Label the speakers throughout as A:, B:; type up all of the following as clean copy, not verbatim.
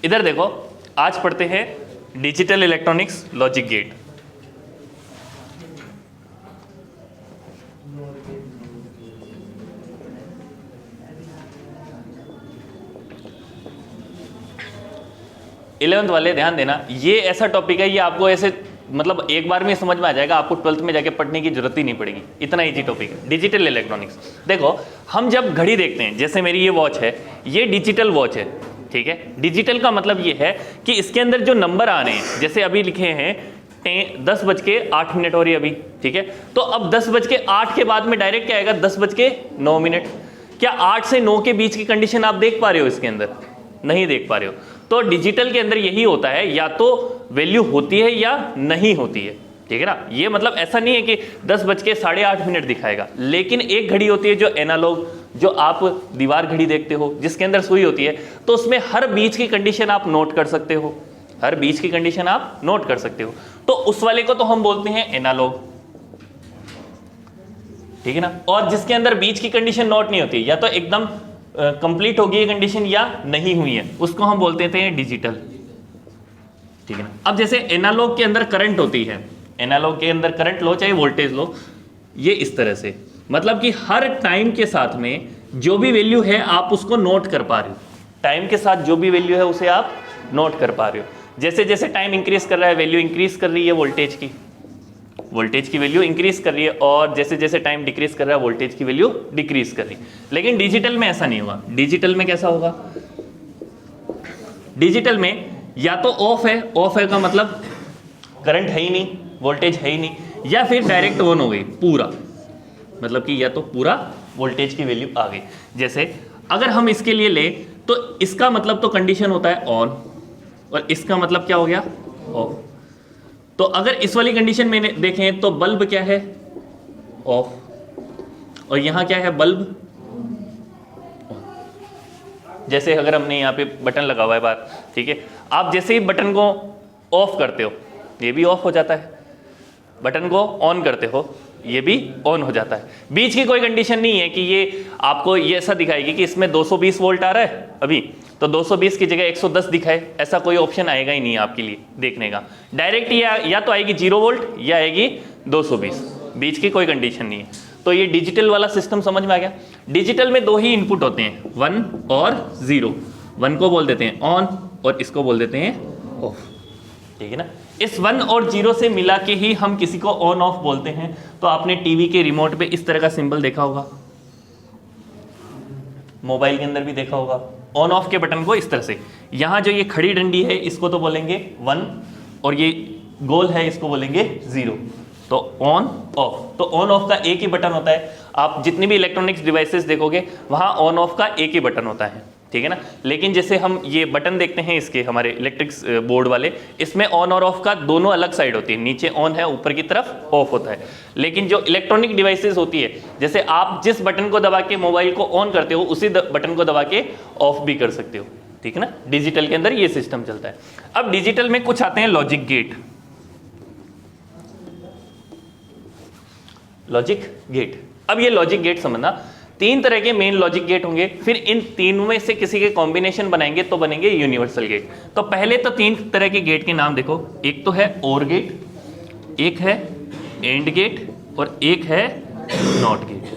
A: इधर देखो, आज पढ़ते हैं digital electronics logic gate. Eleventh वाले ध्यान देना, ये ऐसा टॉपिक है, ये आपको ऐसे मतलब एक बार में समझ में आ जाएगा, आपको 12th में जाके पढ़ने की जरूरत ही नहीं पड़ेगी, इतना इजी टॉपिक है डिजिटल इलेक्ट्रॉनिक्स। देखो हम जब घड़ी देखते हैं, जैसे मेरी ये वॉच है, ये डिजिटल वॉच है, ठीक है। डिजिटल का मतलब ये है कि इसके अंदर जो नंबर आ रहे हैं, जैसे अभी लिखे हैं 10:08 हो रही है अभी, ठीक है। तो अब 10:08 के बाद में डायरेक्ट क्या आएगा, 10:09। क्या 8 से 9 के बीच की कंडीशन आप देख पा रहे हो इसके अंदर? नहीं देख पा रहे हो। तो डिजिटल के अंदर यही होता है, या तो वैल्यू होती है या नहीं होती है, ठीक है ना। ये मतलब ऐसा नहीं है कि 10:08 दिखाएगा, लेकिन एक घड़ी होती है जो एनालॉग, जो आप दीवार घड़ी देखते हो जिसके अंदर सुई होती है, तो उसमें हर बीच की कंडीशन आप नोट कर सकते हो, हर बीच की कंडीशन आप नोट कर सकते हो। तो उस वाले को तो हम बोलते हैं एनालॉग, ठीक है ना। और जिसके अंदर बीच की कंडीशन नोट नहीं होती, या तो एकदम कंप्लीट होगी ये कंडीशन या नहीं हुई है, उसको हम बोलते थे डिजिटल, ठीक है ना। अब जैसे एनालॉग के अंदर करंट होती है, एनालॉग के अंदर करंट लो चाहे वोल्टेज लो, ये इस तरह से, मतलब कि हर टाइम के साथ में जो भी वैल्यू है आप उसको नोट कर पा रहे हो, टाइम के साथ जो भी वैल्यू है उसे आप नोट कर पा रहे हो। जैसे जैसे टाइम इंक्रीज कर रहा है, वैल्यू इंक्रीज कर रही है वोल्टेज की वैल्यू इंक्रीज कर रही है, और जैसे जैसे टाइम डिक्रीज कर रहा है वोल्टेज की वैल्यू डिक्रीज कर रही है। लेकिन डिजिटल में ऐसा नहीं होगा। डिजिटल में कैसा होगा, डिजिटल में या तो ऑफ है का मतलब करंट है ही नहीं, वोल्टेज है ही नहीं, या फिर डायरेक्ट ऑन हो गई पूरा, मतलब कि या तो पूरा वोल्टेज की वैल्यू आ गई। जैसे अगर हम इसके लिए ले तो इसका मतलब तो कंडीशन होता है ऑन, और इसका मतलब क्या हो गया, ऑफ। तो अगर इस वाली कंडीशन में देखें तो बल्ब क्या है, ऑफ, और यहां क्या है, बल्ब। जैसे अगर हमने यहाँ पे बटन लगा हुआ है बाहर, ठीक है, आप जैसे ही बटन को ऑफ करते हो ये भी ऑफ हो जाता है, बटन को ऑन करते हो ये भी ऑन हो जाता है। बीच की कोई कंडीशन नहीं है कि ये आपको ये ऐसा दिखाएगी कि इसमें 220 वोल्ट आ रहा है अभी, तो 220 की जगह 110 दिखाए, ऐसा कोई ऑप्शन आएगा ही नहीं आपके लिए देखने का। डायरेक्ट या तो आएगी 0 वोल्ट या आएगी 220, बीच की कोई कंडीशन नहीं है। तो ये डिजिटल वाला सिस्टम समझ में आ गया। डिजिटल में दो ही इनपुट होते हैं, 1 और 0। 1 को बोल देते हैं ऑन और इसको बोल देते हैं ऑफ, ठीक है ना। इस 1 और 0 से मिला के ही हम किसी को ऑन ऑफ बोलते हैं। तो आपने टीवी के रिमोट पे इस तरह का सिंबल देखा होगा, मोबाइल के अंदर भी देखा होगा, ऑन ऑफ के बटन को इस तरह से। यहां जो ये खड़ी डंडी है इसको तो बोलेंगे 1, और ये गोल है इसको बोलेंगे 0। तो ऑन ऑफ, तो ऑन ऑफ का एक ही बटन होता है। आप जितनी भी इलेक्ट्रॉनिक्स डिवाइसेस देखोगे वहां ऑन ऑफ का एक ही बटन होता है, ठीक है ना। लेकिन जैसे हम ये बटन देखते हैं इसके हमारे इलेक्ट्रिक बोर्ड वाले, इसमें ऑन और ऑफ का दोनों अलग साइड होती है, नीचे ऑन है ऊपर की तरफ ऑफ होता है। लेकिन जो इलेक्ट्रॉनिक डिवाइसेस होती है, जैसे आप जिस बटन को दबा के मोबाइल को ऑन करते हो उसी बटन को दबा के ऑफ भी कर सकते हो, ठीक है ना। डिजिटल के अंदर ये सिस्टम चलता है। अब डिजिटल में कुछ आते हैं लॉजिक गेट। लॉजिक गेट, अब ये लॉजिक गेट समझना, 3 तरह के मेन लॉजिक गेट होंगे, फिर इन तीनों में से किसी के कॉम्बिनेशन बनाएंगे तो बनेंगे यूनिवर्सल गेट। तो पहले तो 3 तरह के गेट के नाम देखो, एक तो है OR गेट, एक है एंड गेट, और एक है नॉट गेट,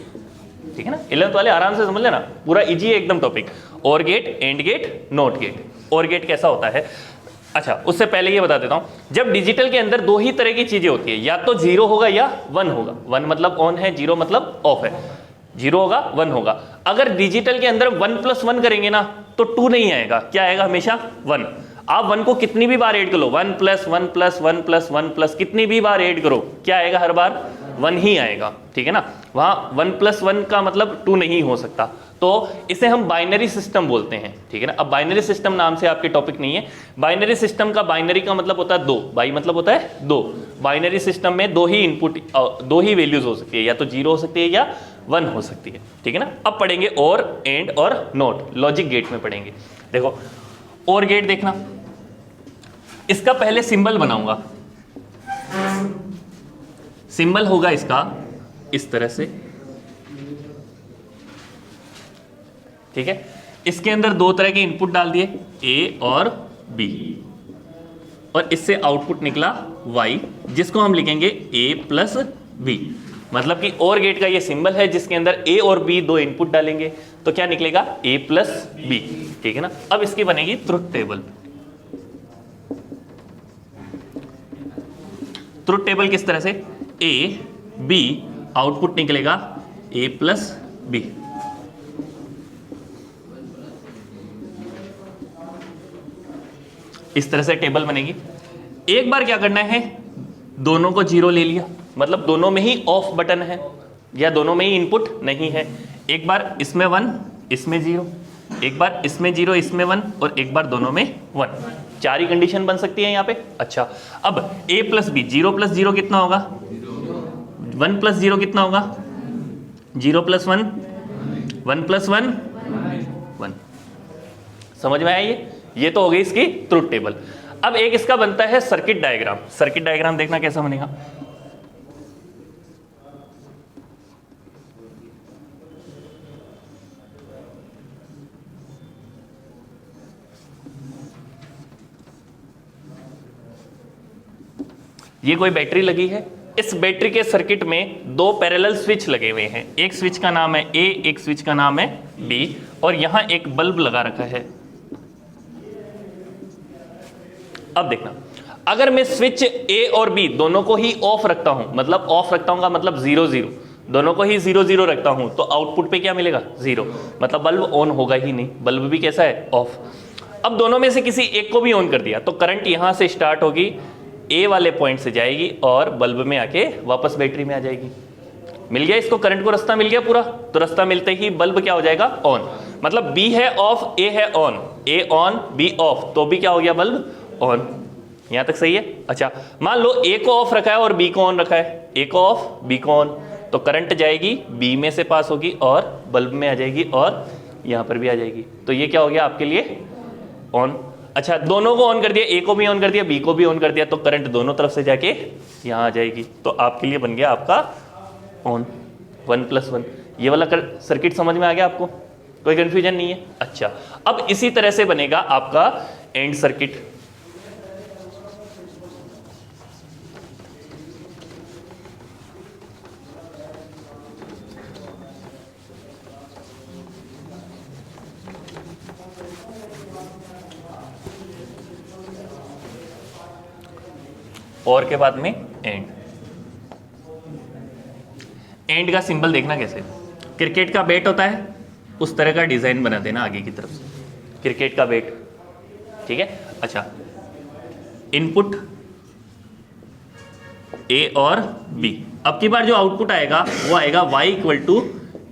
A: ठीक है ना। 11th वाले आराम से समझ लेना, पूरा इजी है एकदम topic. OR gate, and gate, not gate. OR gate कैसा होता है, अच्छा उससे पहले ये बता देता हूं, जब डिजिटल के अंदर 2 ही तरह की चीजें होती है, या तो 0 होगा या 1 होगा। 1 मतलब ऑन है, 0 मतलब ऑफ है। 0 होगा 1 होगा। अगर डिजिटल के अंदर 1 + 1 करेंगे ना तो 2 नहीं आएगा, क्या आएगा, हमेशा 1। आप 1 को कितनी भी बार ऐड कर लो, 1 + 1 + 1 + 1 + कितनी भी बार ऐड करो, क्या आएगा, हर बार 1 ही आएगा, ठीक है ना। वहां 1 + 1 का मतलब 2 नहीं हो सकता। तो इसे हम बाइनरी सिस्टम बोलते हैं, ठीक है ना। अब बाइनरी सिस्टम नाम से आपके टॉपिक नहीं है। बाइनरी सिस्टम का बाइनरी का मतलब होता है 2, बाई मतलब होता है 2। बाइनरी सिस्टम में 2 ही इनपुट, 2 ही वैल्यूज हो सकती है, या तो 0 हो सकती है या 1 हो सकती है, ठीक है ना। अब पढ़ेंगे और, एंड और नॉट, लॉजिक गेट में पढ़ेंगे। देखो और गेट देखना, इसका पहले सिंबल बनाऊंगा, सिंबल होगा इसका इस तरह से, ठीक है। इसके अंदर 2 तरह के इनपुट डाल दिए, A और बी, और इससे आउटपुट निकला y, जिसको हम लिखेंगे a प्लस बी। मतलब कि और गेट का ये सिंबल है जिसके अंदर a और b दो इनपुट डालेंगे तो क्या निकलेगा a प्लस बी, ठीक है ना। अब इसकी बनेगी ट्रुथ टेबल। ट्रुथ टेबल किस तरह से, a b, आउटपुट निकलेगा a प्लस बी। इस तरह से टेबल बनेगी। एक बार क्या करना है, दोनों को जीरो ले लिया, मतलब दोनों में ही ऑफ बटन है या दोनों में ही इनपुट नहीं है। एक बार इसमें 1 इसमें 0, एक बार इसमें 0 इसमें 1, और एक बार दोनों में 1। 4 ही कंडीशन बन सकती है यहाँ पे। अच्छा, अब a प्लस बी, 0 प्लस 0 कितना होगा, 1 प्लस 0 कितना होगा, 0 प्लस 1, 1 प्लस 1 1। समझ में आया ये तो हो गई इसकी ट्रुथ टेबल। अब एक इसका बनता है सर्किट डायग्राम। सर्किट डायग्राम देखना कैसा बनेगा। ये कोई बैटरी लगी है, इस बैटरी के सर्किट में दो पैरेलल स्विच लगे हुए हैं। एक स्विच का नाम है A, एक स्विच का नाम है B, और यहां एक बल्ब लगा रखा है। अब देखना, अगर मैं स्विच A और B दोनों को ही ऑफ रखता हूं, मतलब ऑफ रखता हूं मतलब 0 0, दोनों को ही 0 0 रखता हूं, तो आउटपुट पे क्या मिलेगा 0, मतलब बल्ब ऑन होगा ही नहीं, बल्ब भी कैसा है ऑफ। अब दोनों में से किसी एक को भी ऑन कर दिया तो करंट यहां से स्टार्ट होगी, A वाले पॉइंट से जाएगी और बल्ब में आके वापस बैटरी में आ जाएगी। मिल गया इसको, करंट को रास्ता मिल गया पूरा। तो रास्ता मिलते ही बल्ब क्या हो जाएगा ऑन, मतलब B है ऑफ, A है on, A on B of, तो भी क्या हो गया बल्ब ऑन। यहां तक सही है। अच्छा, मान लो A को ऑफ रखा है और B को ऑन रखा है, A को ऑफ B को ऑन, तो करंट जाएगी B में से पास होगी और बल्ब में आ जाएगी और यहां पर भी आ जाएगी। तो ये क्या हो गया आपके लिए ऑन। अच्छा, दोनों को ऑन कर दिया, A को भी ऑन कर दिया, B को भी ऑन कर दिया, तो करंट दोनों तरफ से जाके यहां आ जाएगी। तो आपके लिए बन गया आपका ऑन 1 प्लस 1। ये वाला सर्किट समझ में आ गया आपको, कोई कंफ्यूजन नहीं है। अच्छा, अब इसी तरह से बनेगा आपका एंड सर्किट। और के बाद में एंड। एंड का सिंबल देखना कैसे, क्रिकेट का बैट होता है उस तरह का डिजाइन बना देना आगे की तरफ से, क्रिकेट का बैट, ठीक है। अच्छा, इनपुट A और B, अब की बार जो आउटपुट आएगा वो आएगा y equal to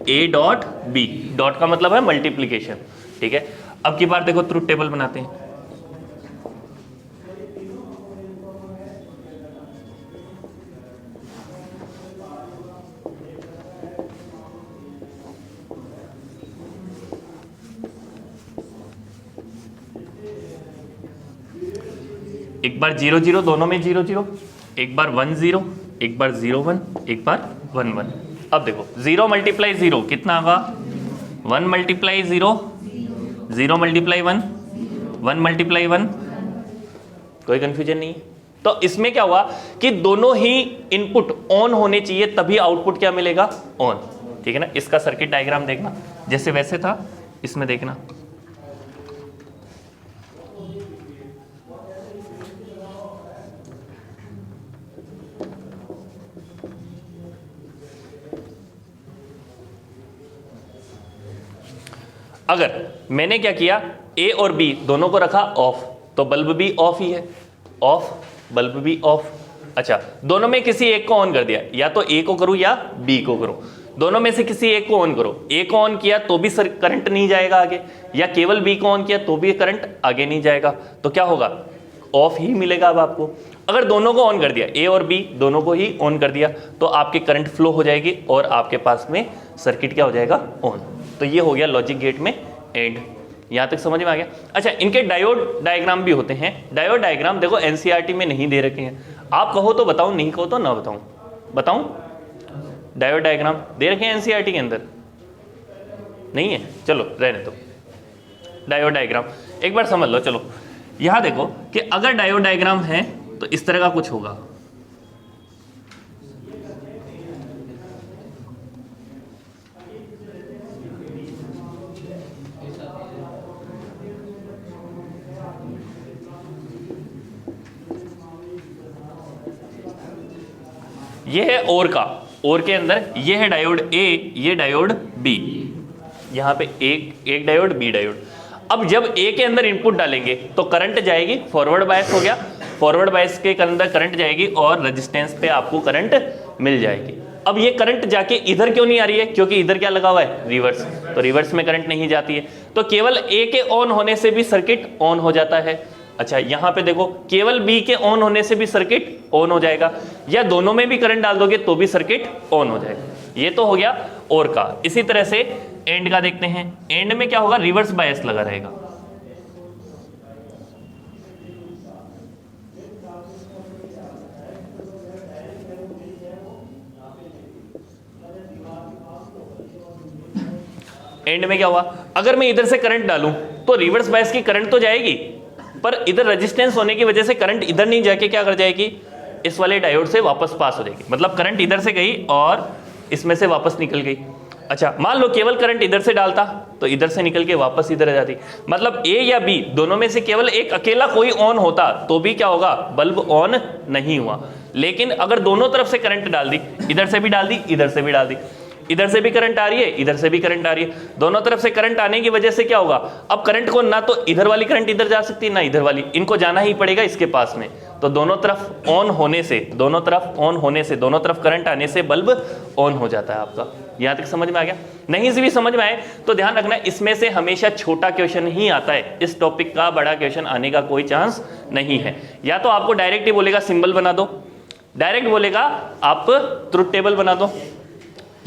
A: A dot B, dot का मतलब है मल्टीप्लीकेशन, ठीक है। अब की बार देखो ट्रुथ टेबल बनाते हैं। एक बार 0 0, दोनों में 0 0, एक बार 1 0, एक बार 0 1, एक बार 1 1। अब देखो 0 मल्टीप्लाई 0 कितना होगा, 1 मल्टीप्लाई 0, 0 मल्टीप्लाई 1, 1 मल्टीप्लाई 1। कोई कंफ्यूजन नहीं है। तो इसमें क्या हुआ कि दोनों ही इनपुट ऑन होने चाहिए तभी आउटपुट क्या मिलेगा ऑन, ठीक है ना। इसका सर्किट डायग्राम देखना जैसे वैसे था, इसमें देखना। अगर मैंने क्या किया, A और B दोनों को रखा ऑफ, तो बल्ब भी ऑफ ही है, ऑफ बल्ब भी ऑफ। अच्छा, दोनों में किसी एक को ऑन कर दिया, या तो A को करूं या B को करूं, दोनों में से किसी एक को ऑन करो। A को ऑन किया तो भी करंट नहीं जाएगा आगे, या केवल B को ऑन किया तो भी करंट आगे नहीं जाएगा, तो क्या होगा ऑफ ही मिलेगा अब आपको। अगर दोनों को ऑन कर दिया, A और B दोनों को ही ऑन कर दिया, तो आपकी करंट फ्लो हो जाएगी और आपके पास में सर्किट क्या हो जाएगा ऑन। तो ये हो गया लॉजिक गेट में एंड। यहां तक समझ में आ गया। अच्छा, इनके डायोड डायग्राम भी होते हैं। डायोड डायग्राम देखो एनसीईआरटी में नहीं दे रखे हैं, आप कहो तो बताऊं, नहीं कहो तो ना बताऊं, बताऊं। डायोड डायग्राम दे रखे हैं एनसीईआरटी के अंदर, नहीं है, चलो रहने दो। डायोड डायग्राम एक बार समझ लो। चलो, यहां देखो कि अगर डायोड डायग्राम है तो इस तरह का कुछ होगा। ये है और का, और के अंदर ये है डायोड ए, ये डायोड बी, यहां पे एक डायोड बी डायोड। अब जब ए के अंदर इनपुट डालेंगे तो करंट जाएगी, फॉरवर्ड बायस हो गया, फॉरवर्ड बायस के अंदर करंट जाएगी और रेजिस्टेंस पे आपको करंट मिल जाएगी। अब ये करंट जाके इधर क्यों नहीं आ रही है? क्योंकि इधर क्या लगा हुआ है? रिवर्स, तो रिवर्स में करंट नहीं जाती है, तो केवल ए के ऑन होने से भी सर्किट ऑन हो जाता है। अच्छा यहां पे देखो केवल बी के ऑन होने से भी सर्किट ऑन हो जाएगा, या दोनों में भी करंट डाल दोगे तो भी सर्किट ऑन हो जाएगा। ये तो हो गया और का। इसी तरह से एंड का देखते हैं। एंड में क्या होगा? रिवर्स बायस लगा रहेगा। एंड में क्या हुआ? अगर मैं इधर से करंट डालूं तो रिवर्स बायस की करंट तो जाएगी, पर इधर रेजिस्टेंस होने की वजह से करंट इधर नहीं जाके क्या कर जाएगी? इस वाले डायोड से वापस पास हो जाएगी। मतलब करंट इधर से गई और इसमें से वापस निकल गई। अच्छा मान लो केवल करंट इधर से डालता तो इधर से निकल के वापस इधर आ जाती। मतलब ए या बी दोनों में से केवल एक अकेला कोई ऑन होता तो भी क्या होगा? बल्ब ऑन नहीं हुआ। लेकिन अगर दोनों तरफ से करंट डाल दी, इधर से भी डाल दी, इधर से भी डाल दी, इधर से भी करंट आ रही है, इधर से भी करंट आ रही है, दोनों तरफ से करंट आने की वजह से क्या होगा? अब करंट को ना तो इधर वाली करंट इधर जा सकती है ना इधर वाली, इनको जाना ही पड़ेगा इसके पास में। तो दोनों तरफ ऑन होने से, दोनों तरफ करंट आने से बल्ब ऑन हो जाता है आपका। यहां तक समझ में आ गया? नहीं से भी समझ में आए तो ध्यान रखना, इसमें से हमेशा छोटा क्वेश्चन ही आता है, इस टॉपिक का बड़ा क्वेश्चन आने का कोई चांस नहीं है। या तो आपको डायरेक्ट ही बोलेगा सिंबल बना दो, डायरेक्ट बोलेगा आप ट्रुथ टेबल बना दो,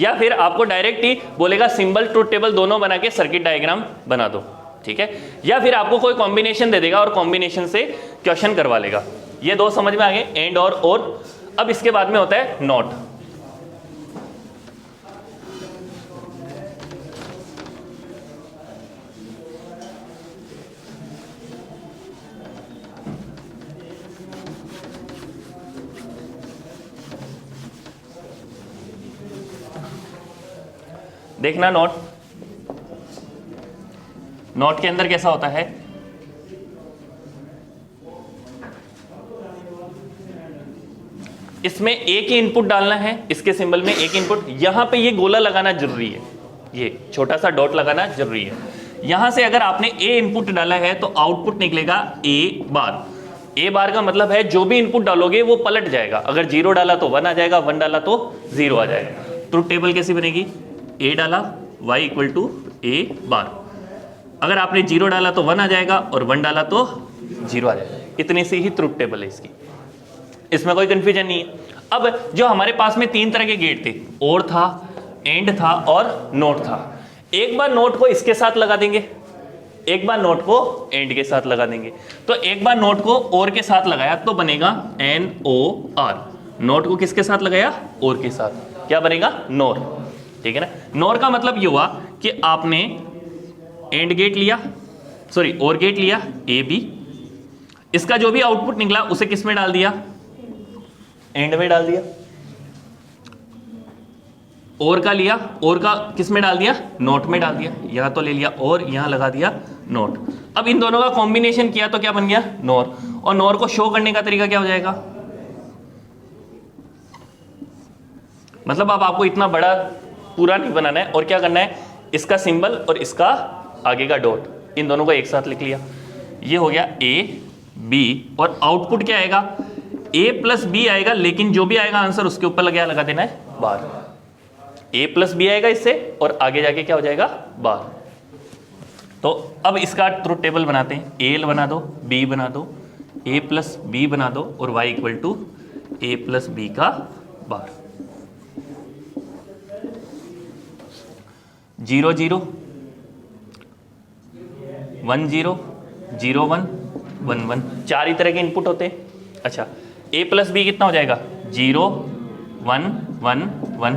A: या फिर आपको डायरेक्ट ही बोलेगा सिंबल ट्रुथ टेबल दोनों बना के सर्किट डायग्राम बना दो, ठीक है। या फिर आपको कोई कॉम्बिनेशन दे देगा और कॉम्बिनेशन से क्वेश्चन करवा लेगा। ये दो समझ में आ गए, एंड और। अब इसके बाद में होता है नॉट। देखना नोट के अंदर कैसा होता है। इसमें एक ही इनपुट डालना है, इसके सिंबल में एक इनपुट। यहां पे ये गोला लगाना जरूरी है, ये छोटा सा डॉट लगाना जरूरी है। यहां से अगर आपने ए इनपुट डाला है तो आउटपुट निकलेगा ए बार। ए बार का मतलब है जो भी इनपुट डालोगे वो पलट जाएगा। अगर 0 डाला तो 1 आ जाएगा, 1 डाला तो 0 आ जाएगा। ट्रुथ टेबल कैसी बनेगी? ए डाला y इक्वल टू ए बार। अगर आपने 0 डाला तो 1 आ जाएगा और 1 डाला तो 0 आ जाएगा। इतनी सी ही ट्रुथ टेबल है इसकी, इसमें कोई कंफ्यूजन नहीं है। अब जो हमारे पास में 3 तरह के गेट थे, और था, एंड था और नोट था। एक बार नोट को इसके साथ लगा देंगे, एक बार नोट को एंड के साथ लगा देंगे। तो एक बार नोट को और के साथ लगाया तो बनेगा NOR। नोट को किसके साथ लगाया? और के साथ, क्या बनेगा? नोर, ठीक है ना। नोर का मतलब ये हुआ कि आपने एंड गेट लिया, सॉरी और गेट लिया ए बी, इसका जो भी आउटपुट निकला उसे किस में डाल दिया? एंड में डाल दिया। और का लिया, और का किस में डाल दिया? नोट में डाल दिया। यहां तो ले लिया और यहां लगा दिया नोट। अब इन दोनों का कॉम्बिनेशन किया तो क्या बन गया? नोर। और नोर को शो करने का तरीका क्या हो जाएगा? मतलब अब आपको इतना बड़ा पूरा नहीं बनाना है, और क्या करना है? इसका सिंबल और इसका आगे का डॉट, इन दोनों को एक साथ लिख लिया। ये हो गया ए बी, और आउटपुट क्या आएगा? ए प्लस बी आएगा, लेकिन जो भी आएगा आंसर उसके ऊपर लगा देना है बार। ए प्लस बी आएगा इससे, और आगे जाके क्या हो जाएगा? बार। तो अब इसका ट्रुथ टेबल बनाते हैं। ए बना दो, बी बना दो, ए प्लस बी बना दो, और Y equal to A plus B का बार। 0 0 1 0 0 1 1 1, 4 ही तरह के इनपुट होते हैं। अच्छा a प्लस बी कितना हो जाएगा? 0 1 1 1।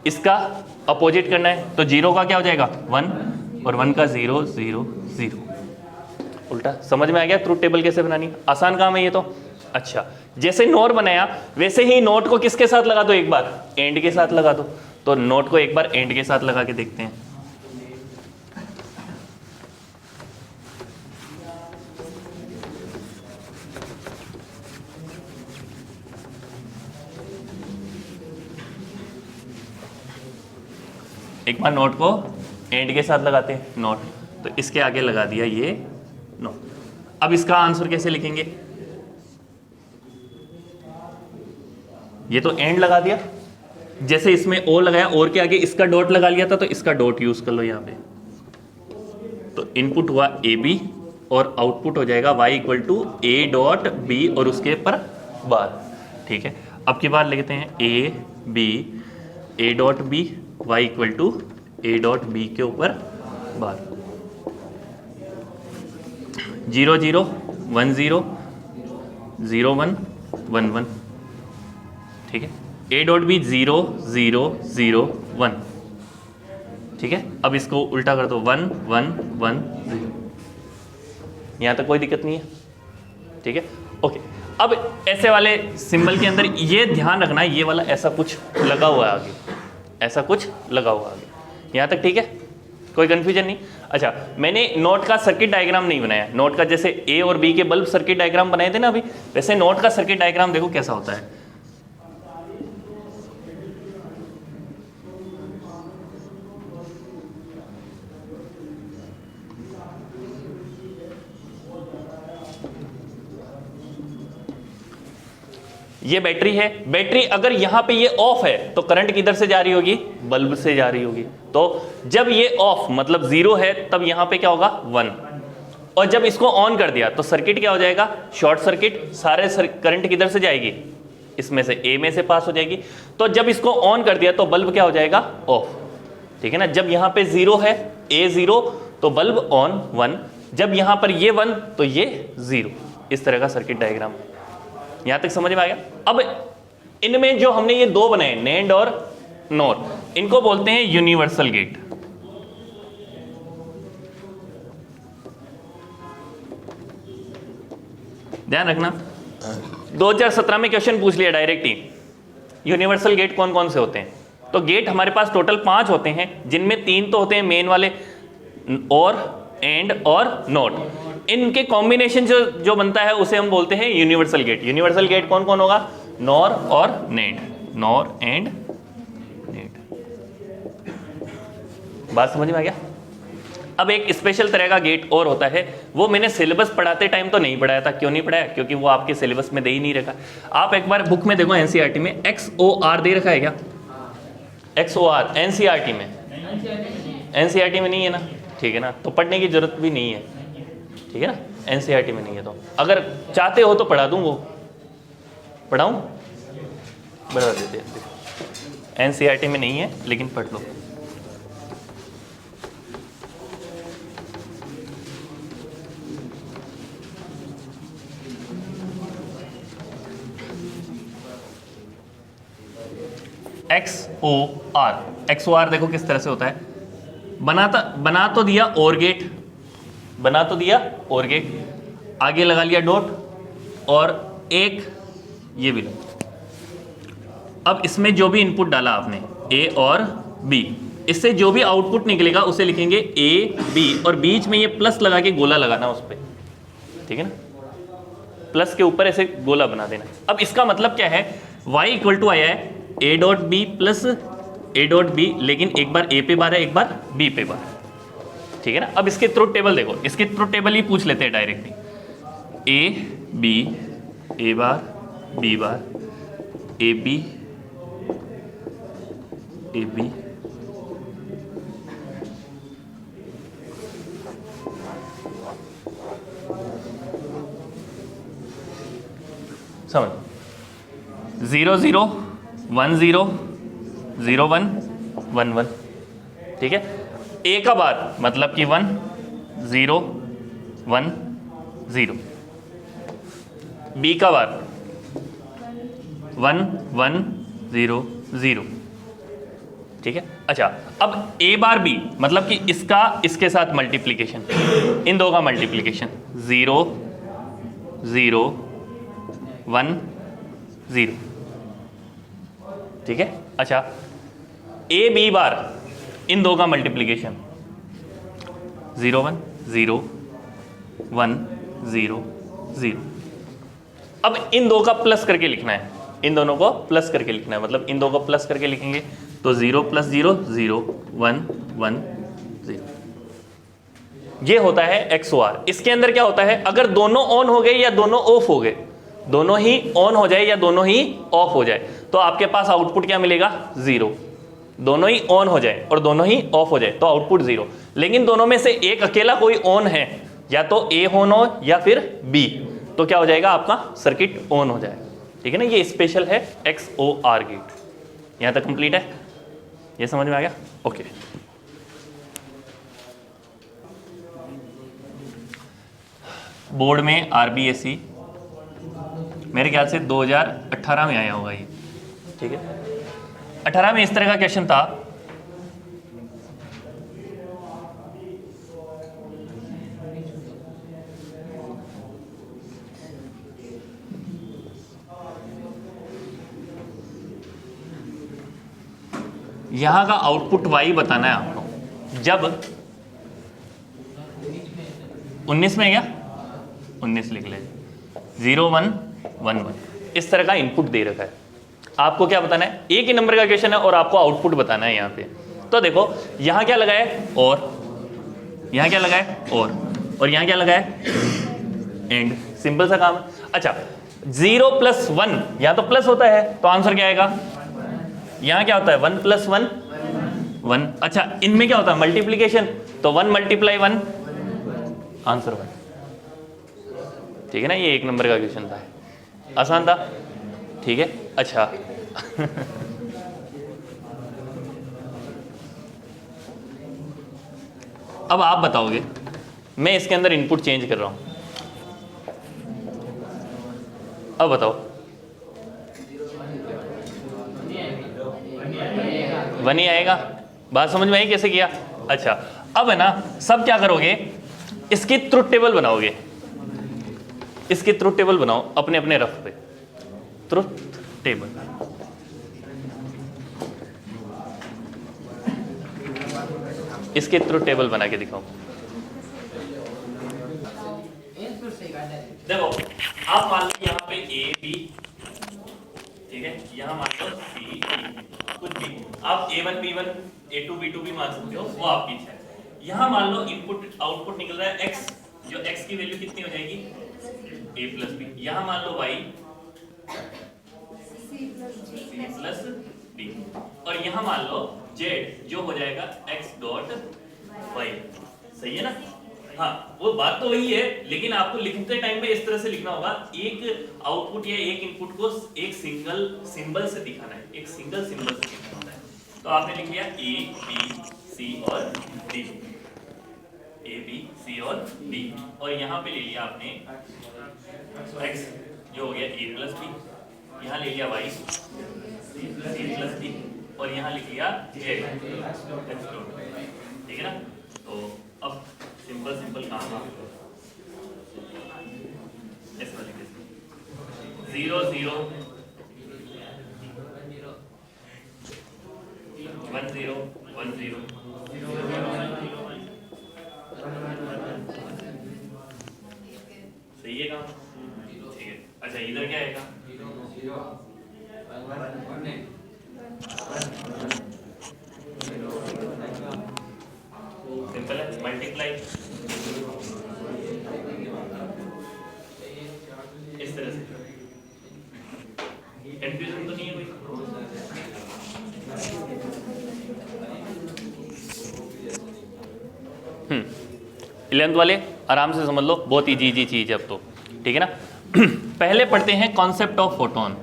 A: इसका अपोजिट करना है तो 0 का क्या हो जाएगा? 1, और 1 का 0 0 0। उल्टा। समझ में आ गया ट्रुथ टेबल कैसे बनानी? आसान काम है ये तो। अच्छा, जैसे नोट बनाया वैसे ही नोट को किसके साथ लगा दो, एक बार एंड के साथ लगा दो। तो नोट को एक बार एंड के साथ लगा के देखते हैं। एक बार नोट को एंड के साथ लगाते हैं, नोट, तो इसके आगे लगा दिया ये नोट। अब इसका आंसर कैसे लिखेंगे? ये तो एंड लगा दिया, जैसे इसमें ओ लगाया, और के आगे इसका डॉट लगा लिया था, तो इसका डॉट यूज कर लो यहाँ पे। तो इनपुट हुआ ए बी और आउटपुट हो जाएगा y equal to A dot B और उसके ऊपर बार। ठीक है, अब की बार लिखते हैं A B A dot B y equal to A dot B के ऊपर बार। 0 0 1 0 0 1 1 1। ठीक है, ए डॉट बी 0 0 0 1। ठीक है, अब इसको उल्टा कर दो 1 1 1 0। यहाँ तक कोई दिक्कत नहीं है? ठीक है, ओके। अब ऐसे वाले सिंबल के अंदर ये ध्यान रखना, ये वाला ऐसा कुछ लगा हुआ है आगे, ऐसा कुछ लगा हुआ आगे। यहाँ तक ठीक है, कोई कंफ्यूजन नहीं? अच्छा, मैंने नोट का सर्किट डायग्राम नहीं बनाया। नोट का जैसे ए और बी के बल्ब सर्किट डायग्राम बनाए थे ना अभी, वैसे नोट का सर्किट डायग्राम देखो कैसा होता है। ये बैटरी है, बैटरी अगर यहां पे ये ऑफ है तो करंट किधर से जा रही होगी? बल्ब से जा रही होगी। तो जब ये ऑफ मतलब 0 है तब यहां पे क्या होगा? 1। और जब इसको ऑन कर दिया तो सर्किट क्या हो जाएगा? Short circuit. सारे करंट किधर से जाएगी? इसमें से ए में से पास हो जाएगी। तो जब इसको ऑन कर दिया तो बल्ब क्या हो जाएगा? ऑफ। ठीक है ना, जब यहां पे 0 है, ए 0, तो बल्ब ऑन 1। जब यहां पर ये 1 तो ये 0। इस तरह का सर्किट डायग्राम। यहां तक समझ में आ गया? अब इनमें जो हमने ये दो बनाए, नेंड और नोर, इनको बोलते हैं यूनिवर्सल गेट। ध्यान रखना, 2017 में क्वेश्चन पूछ लिया डायरेक्ट ही, यूनिवर्सल गेट कौन कौन से होते हैं? तो गेट हमारे पास टोटल 5 होते हैं, जिनमें 3 तो होते हैं मेन वाले, और, एंड और नोट। इनके कॉम्बिनेशन जो बनता है उसे हम बोलते हैं यूनिवर्सल गेट। यूनिवर्सल गेट कौन कौन होगा? नॉर और नेंड, नॉर एंड नेंड। बात समझ में आ गया? अब एक स्पेशल तरह का गेट और होता है, वो मैंने सिलेबस पढ़ाते टाइम तो नहीं पढ़ाया था। क्यों नहीं पढ़ाया? क्योंकि वो आपके सिलेबस में दे ही नहीं रखा। आप एक बार बुक में देखो, एनसीईआरटी में XOR दे रखा है क्या? XOR एनसीईआरटी में? एनसीईआरटी में नहीं है ना? ठीक है ना, तो पढ़ने की जरूरत भी नहीं है। ठीक है ना, एनसीईआरटी में नहीं है। तो अगर चाहते हो तो पढ़ा दूं, वो पढ़ाऊं? बढ़ा देते हैं। एनसीईआरटी में नहीं है लेकिन पढ़ लो। XOR देखो किस तरह से होता है। बना तो दिया और गेट, बना तो दिया और गेट, आगे लगा लिया डॉट, और एक ये भी लो। अब इसमें जो भी इनपुट डाला आपने ए और बी, इससे जो भी आउटपुट निकलेगा उसे लिखेंगे ए बी, और बीच में ये प्लस लगा के गोला लगाना उस पर। ठीक है ना, प्लस के ऊपर ऐसे गोला बना देना। अब इसका मतलब क्या है? y इक्वल टू आया है A dot B plus A dot B, लेकिन एक बार ए पे बार है, एक बार बी पे बार। ठीक है ना, अब इसके ट्रुथ टेबल देखो, इसके ट्रुथ टेबल ही पूछ लेते हैं directly. A B, A bar B bar, A B A B, समझ? 0 0 1 0 0 1 1 1। ठीक है, ए का बार मतलब कि 1 0 1 0, बी का बार 1 1 0 0। ठीक है। अच्छा, अब ए बार बी मतलब कि इसका इसके साथ मल्टीप्लीकेशन, इन दो का मल्टीप्लीकेशन 0 0 1 0, ठीक है। अच्छा, ए बी बार इन दो का मल्टीप्लीकेशन 0 1 0 1 0 0। अब इन दो का प्लस करके लिखना है, इन दोनों को प्लस करके लिखना है, मतलब इन दो को प्लस करके लिखेंगे तो 0 + 0 0 1 1 0। ये होता है XOR। इसके अंदर क्या होता है, अगर दोनों ऑन हो गए या दोनों ऑफ हो गए, दोनों ही ऑन हो जाए या दोनों ही ऑफ हो जाए, तो आपके पास आउटपुट क्या मिलेगा 0। दोनों ही ऑन हो जाए और दोनों ही ऑफ हो जाए तो आउटपुट 0। लेकिन दोनों में से एक अकेला कोई ऑन है, या तो A ऑन हो या फिर B, तो क्या हो जाएगा, आपका सर्किट ऑन हो जाएगा, ठीक है ना। ये स्पेशल है XOR गेट। यहां तक कंप्लीट है, ये समझ में आ गया? ओके। बोर्ड में RBSE मेरे ख्याल से 2018 में आया होगा ये, ठीक है। 18 में इस तरह का क्वेश्चन था, यहां का आउटपुट Y बताना है आपको। जब 19 में है क्या, 19 लिख ले, 0 1 1 1, इस तरह का इनपुट दे रखा है। आपको क्या बताना है, एक ही नंबर का क्वेश्चन है और आपको आउटपुट बताना है यहाँ पे। तो देखो यहाँ क्या लगा है, और यहाँ क्या लगा है, और यहाँ क्या लगा है, एंड। सिंपल सा काम है। अच्छा, 0 + 1 यहाँ तो प्लस होता है, तो आंसर क्या आएगा, यहाँ क्या होता है 1 + 1 1। अच्छा, इनमें क्या होता है मल्टीप्लीकेशन, तो 1 × 1 आंसर 1, ठीक है ना। ये एक नंबर का क्वेश्चन था, आसान था, ठीक है। अच्छा अब आप बताओगे, मैं इसके अंदर इनपुट चेंज कर रहा हूं, अब बताओ 1 ही आएगा। बात समझ में आई कैसे किया? अच्छा, अब है ना, सब क्या करोगे, इसकी ट्रुथ टेबल बनाओगे, इसकी ट्रुथ टेबल बनाओ अपने अपने रफ पे, ट्रुथ टेबल। इसके ट्रुथ टेबल बना के दिखाओ। देखो, आप मान लो यहाँ पे A B, ठीक है, यहाँ मान लो C कुछ भी, आप A1 B1 A2 B2 भी मान सकते हो, वो आपकी इच्छा है। यहाँ मान लो इनपुट आउटपुट निकल रहा है X, जो X की वैल्यू कितनी हो जाएगी, A + B। यहाँ मान लो Y C + D, और यहाँ मान लो Z, जो हो जाएगा X.Y। सही है ना? हाँ, वो बात तो वही है, लेकिन आपको लिखते टाइम पे इस तरह से लिखना होगा, एक आउटपुट या एक इनपुट को एक सिंगल सिंबल से दिखाना है, एक सिंगल सिंबल से दिखाना होता है। तो आपने लिख लिया A B C और D, A B C और D, और यहाँ पे ले लिया आपने X, जो हो गया A + B, यहाँ ले लिया Y C + D, और यहाँ लिख लिया Z, ठीक है ना। तो अब सिंपल सिंपल काम है, इस वाले केस में 0 0 1 0 1 0, सही है काम, ठीक है। अच्छा, इधर क्या आएगा, सिंपल है, मल्टीप्लाई इस तरह से। कंफ्यूजन तो नहीं है कोई? 11th वाले आराम से समझ लो, बहुत इजी चीज है अब तो, ठीक है ना। पहले पढ़ते हैं concept of photon.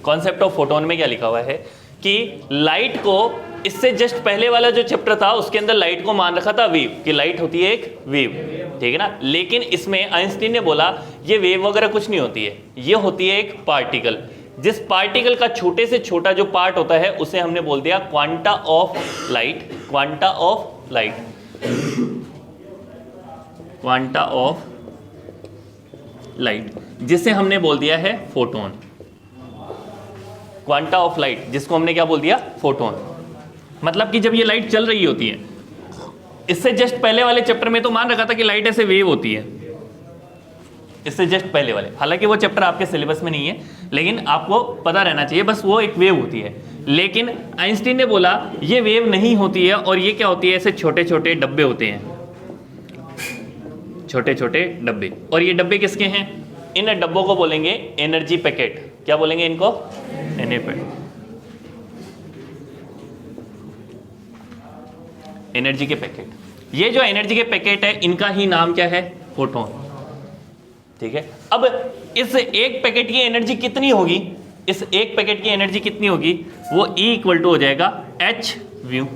A: Concept of photon में क्या लिखा हुआ है कि लाइट को, इससे जस्ट पहले वाला जो चैप्टर था उसके अंदर लाइट को मान रखा था वेव, कि लाइट होती है एक वेव, ठीक है ना। लेकिन इसमें आइंस्टीन ने बोला ये वेव वगैरह कुछ नहीं होती है, ये होती है एक पार्टिकल। जिस पार्टिकल का छोटे से छोटा जो पार्ट होता है उसे हमने बोल दिया quanta of light, quanta of light, quanta of light, जिसे हमने बोल दिया है फोटोन। क्वांटा ऑफ लाइट जिसको हमने क्या बोल दिया, फोटोन। मतलब कि जब ये लाइट चल रही होती है, इससे जस्ट पहले वाले चैप्टर में तो मान रखा था कि लाइट ऐसे वेव होती है, इससे जस्ट पहले वाले, हालांकि वो चैप्टर आपके सिलेबस में नहीं है, लेकिन आपको पता रहना चाहिए बस वो एक वेव होती है। लेकिन आइंस्टीन ने बोला ये वेव नहीं होती है, और ये क्या होती है, ऐसे छोटे छोटे डब्बे होते हैं, छोटे छोटे डब्बे। और ये डब्बे किसके हैं, इन डब्बों को बोलेंगे एनर्जी पैकेट। क्या बोलेंगे इनको, एनर्जी के पैकेट। ये जो एनर्जी के पैकेट है इनका ही नाम क्या है, फोटोन, ठीक है। अब इस एक पैकेट की एनर्जी कितनी होगी, इस एक पैकेट की एनर्जी कितनी होगी, वो E इक्वल टू हो जाएगा h व्यू।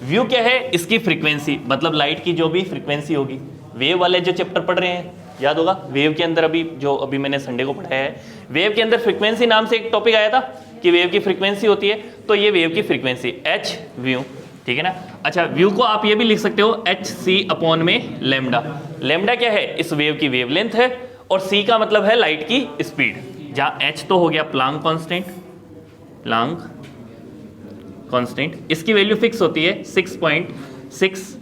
A: व्यू क्या है, इसकी फ्रीक्वेंसी, मतलब लाइट की जो भी फ्रीक्वेंसी होगी। वेव वाले जो चैप्टर पढ़ रहे हैं याद होगा, वेव के अंदर अभी मैंने संडे को पढ़ाया है, वेव के अंदर फ्रीक्वेंसी नाम से एक टॉपिक आया था कि वेव की फ्रीक्वेंसी होती है, तो ये वेव की फ्रीक्वेंसी h व्यू, ठीक है ना। अच्छा, व्यू को आप ये भी लिख सकते हो hc अपॉन में लैम्डा। लैम्डा क्या है, इस वेव की वेवलेंथ है, और c का मतलब है लाइट की स्पीड, जहां h तो हो गया प्लांक कांस्टेंट, प्लांक कांस्टेंट, इसकी वैल्यू फिक्स होती है 6.6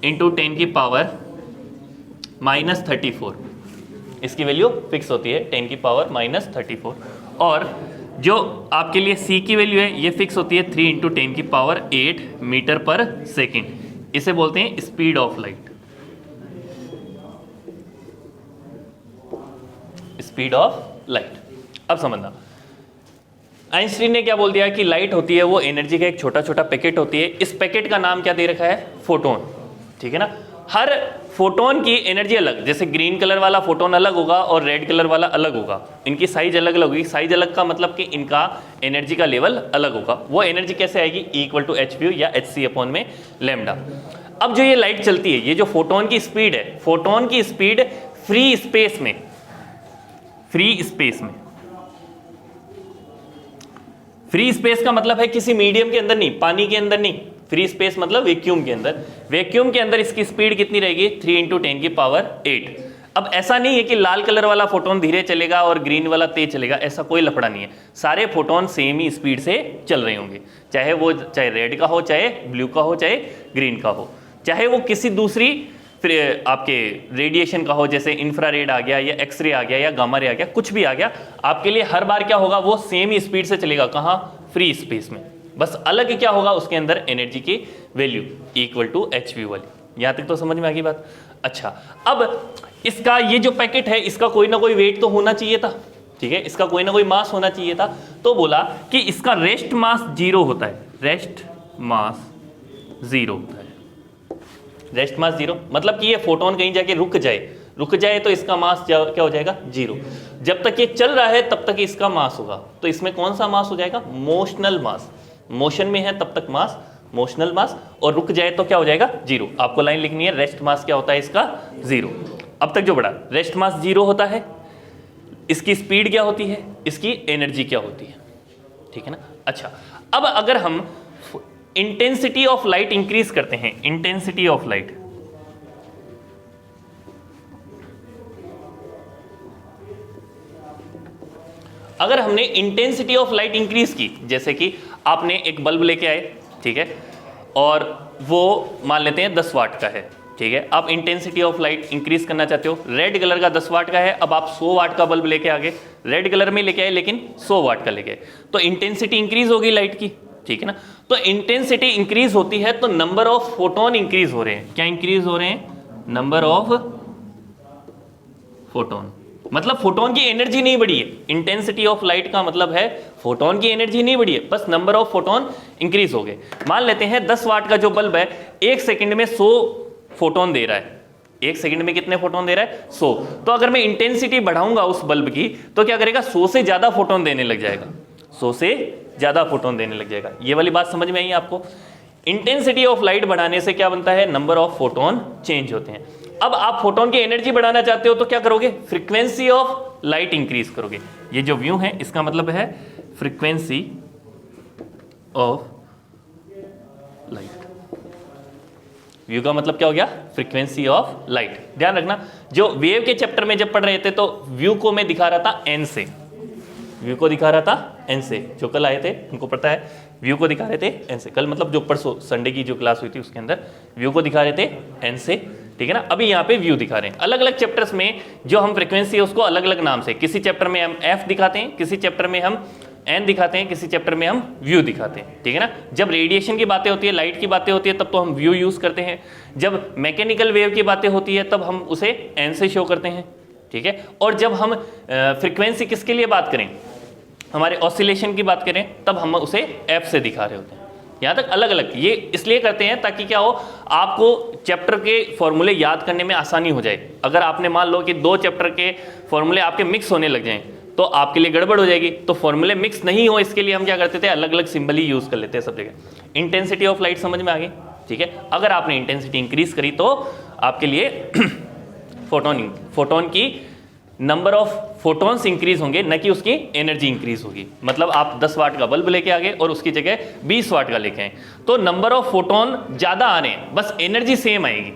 A: इंटू 10 की पावर -34, इसकी वैल्यू फिक्स होती है 10 की पावर -34। और जो आपके लिए c की वैल्यू है ये फिक्स होती है 3 इंटू 10 की पावर 8 मीटर पर सेकेंड, इसे बोलते हैं speed of light, speed of light. अब समझना, आइंस्टीन ने क्या बोल दिया कि लाइट होती है वो एनर्जी का एक छोटा छोटा पैकेट होती है। इस पैकेट का नाम क्या दे रखा है, फोटोन, ठीक है ना। हर फोटोन की एनर्जी अलग, जैसे ग्रीन कलर वाला फोटोन अलग होगा और रेड कलर वाला अलग होगा, इनकी साइज अलग अलग होगी। साइज अलग का मतलब कि इनका एनर्जी का लेवल अलग होगा। वो एनर्जी कैसे आएगी, E equal to h nu या hc अपॉन में लैम्डा। अब जो ये लाइट चलती है, ये जो फोटोन की स्पीड है, फोटोन की स्पीड फ्री स्पेस में, फ्री स्पेस में, फ्री स्पेस का मतलब है किसी मीडियम के अंदर नहीं, पानी के अंदर नहीं, फ्री स्पेस मतलब वैक्यूम के अंदर। वैक्यूम के अंदर इसकी स्पीड कितनी रहेगी, 3 इंटू 10 की पावर 8। अब ऐसा नहीं है कि लाल कलर वाला फोटोन धीरे चलेगा और ग्रीन वाला तेज चलेगा, ऐसा कोई लफड़ा नहीं है। सारे फोटोन सेम ही स्पीड से चल रहे होंगे, चाहे रेड का हो, चाहे ब्लू का हो, चाहे ग्रीन का हो, चाहे वो किसी दूसरी फिर आपके रेडिएशन का हो, जैसे इंफ्रारेड आ गया या एक्सरे आ गया या गामा रे आ गया, कुछ भी आ गया, आपके लिए हर बार क्या होगा, वो सेम ही स्पीड से चलेगा। कहाँ, फ्री स्पेस में। बस अलग क्या होगा, उसके अंदर एनर्जी की value equal to h nu वाली। यहां तक तो समझ में आ गई बात। अच्छा, अब इसका ये जो पैकेट है, इसका कोई ना कोई वेट तो होना चाहिए था, ठीक है, इसका कोई ना कोई मास होना चाहिए था। तो बोला कि इसका रेस्ट मास 0 होता है, रेस्ट मास 0 होता है। रेस्ट मास 0 मतलब कि ये फोटोन कहीं जाके रुक जाए तो इसका मास क्या हो जाएगा, 0। जब तक ये चल रहा है तब तक इसका मास होगा, तो इसमें कौन सा मास हो जाएगा, मोशनल मास। मोशन में है तब तक मास मोशनल मास, और रुक जाए तो क्या हो जाएगा, 0। आपको लाइन लिखनी है, रेस्ट मास क्या होता है इसका, 0। अब तक जो बढ़ा, रेस्ट मास 0 होता है, इसकी स्पीड क्या होती है, इसकी एनर्जी क्या होती है, ठीक है ना। अच्छा, अब अगर हम इंटेंसिटी ऑफ लाइट इंक्रीज करते हैं, इंटेंसिटी ऑफ लाइट, अगर हमने इंटेंसिटी ऑफ लाइट इंक्रीज की, जैसे कि आपने एक बल्ब लेके आए, ठीक है, और वो मान लेते हैं 10 वाट का है, ठीक है, आप इंटेंसिटी ऑफ लाइट इंक्रीज करना चाहते हो, रेड कलर का 10 वाट का है, अब आप 100 वाट का बल्ब लेके आ गए, रेड कलर में लेके आए लेकिन 100 वाट का लेके आए, तो इंटेंसिटी इंक्रीज होगी लाइट की, ठीक है ना। तो इंटेंसिटी इंक्रीज होती है तो नंबर ऑफ फोटोन इंक्रीज हो रहे हैं। क्या इंक्रीज हो रहे हैं, नंबर ऑफ फोटोन, मतलब फोटोन की एनर्जी नहीं बढ़ी है। इंटेंसिटी ऑफ लाइट का मतलब है फोटोन की एनर्जी नहीं बढ़ी है, बस नंबर ऑफ फोटोन इंक्रीज हो गए। मान लेते हैं 10 वाट का जो बल्ब है 1 सेकंड में 100 फोटोन दे रहा है, 1 सेकंड में कितने फोटोन दे रहा है, 100। तो अगर मैं इंटेंसिटी बढ़ाऊंगा उस बल्ब की तो क्या करेगा, 100 से ज्यादा फोटोन देने लग जाएगा, 100 से ज़्यादा फोटोन देने लग जाएगा। ये वाली बात समझ में आई आपको? इंटेंसिटी ऑफ लाइट बढ़ाने से क्या बनता है? नंबर ऑफ फोटोन चेंज होते हैं। अब आप फोटोन की एनर्जी बढ़ाना चाहते हो तो क्या करोगे? फ्रीक्वेंसी ऑफ लाइट इंक्रीज करोगे। ये जो व्यू है इसका मतलब है फ्रीक्वेंसी ऑफ लाइट। व्यू का मतलब क्या हो गया? Frequency of light. ध्यान रखना, जो वेव के चैप्टर में जब पढ़ रहे थे तो व्यू को मैं दिखा रहा था एन से, व्यू को दिखा रहा था एन से। जो कल आए थे उनको पता है, व्यू को दिखा रहे थे एन से। कल मतलब जो परसों संडे की जो क्लास हुई थी उसके अंदर व्यू को दिखा रहे थे एन से, ठीक है ना। अभी यहाँ पे व्यू दिखा रहे हैं। अलग अलग चैप्टर्स में जो हम फ्रीक्वेंसी है उसको अलग अलग नाम से, किसी चैप्टर में हम एफ दिखाते हैं, किसी चैप्टर में हम एन दिखाते हैं, किसी चैप्टर में हम व्यू दिखाते हैं, ठीक है ना। जब रेडिएशन की बातें होती है, लाइट की बातें होती है, तब तो हम व्यू यूज करते हैं। जब मैकेनिकल वेव की बातें होती है तब हम उसे एन से शो करते हैं, ठीक है। और जब हम फ्रीक्वेंसी किसके लिए बात करें, हमारे ऑसिलेशन की बात करें, तब हम उसे एफ से दिखा रहे होते हैं। यहाँ तक अलग अलग ये इसलिए करते हैं ताकि क्या हो, आपको चैप्टर के फॉर्मूले याद करने में आसानी हो जाए। अगर आपने मान लो कि 2 चैप्टर के फॉर्मूले आपके मिक्स होने लग जाएं तो आपके लिए गड़बड़ हो जाएगी। तो फॉर्मूले मिक्स नहीं हो इसके लिए हम क्या करते थे, अलग अलग सिंबल ही यूज कर लेते हैं सब जगह। इंटेंसिटी ऑफ लाइट समझ में आ गई, ठीक है। अगर आपने इंटेंसिटी इंक्रीज करी तो आपके लिए फोटोन की नंबर ऑफ फोटॉन्स इंक्रीज होंगे, न कि उसकी एनर्जी इंक्रीज होगी। मतलब आप 10 वाट का बल्ब लेके आ गए और उसकी जगह 20 वाट का लेके आए तो नंबर ऑफ फोटोन ज्यादा आ रहे हैं, बस एनर्जी सेम आएगी।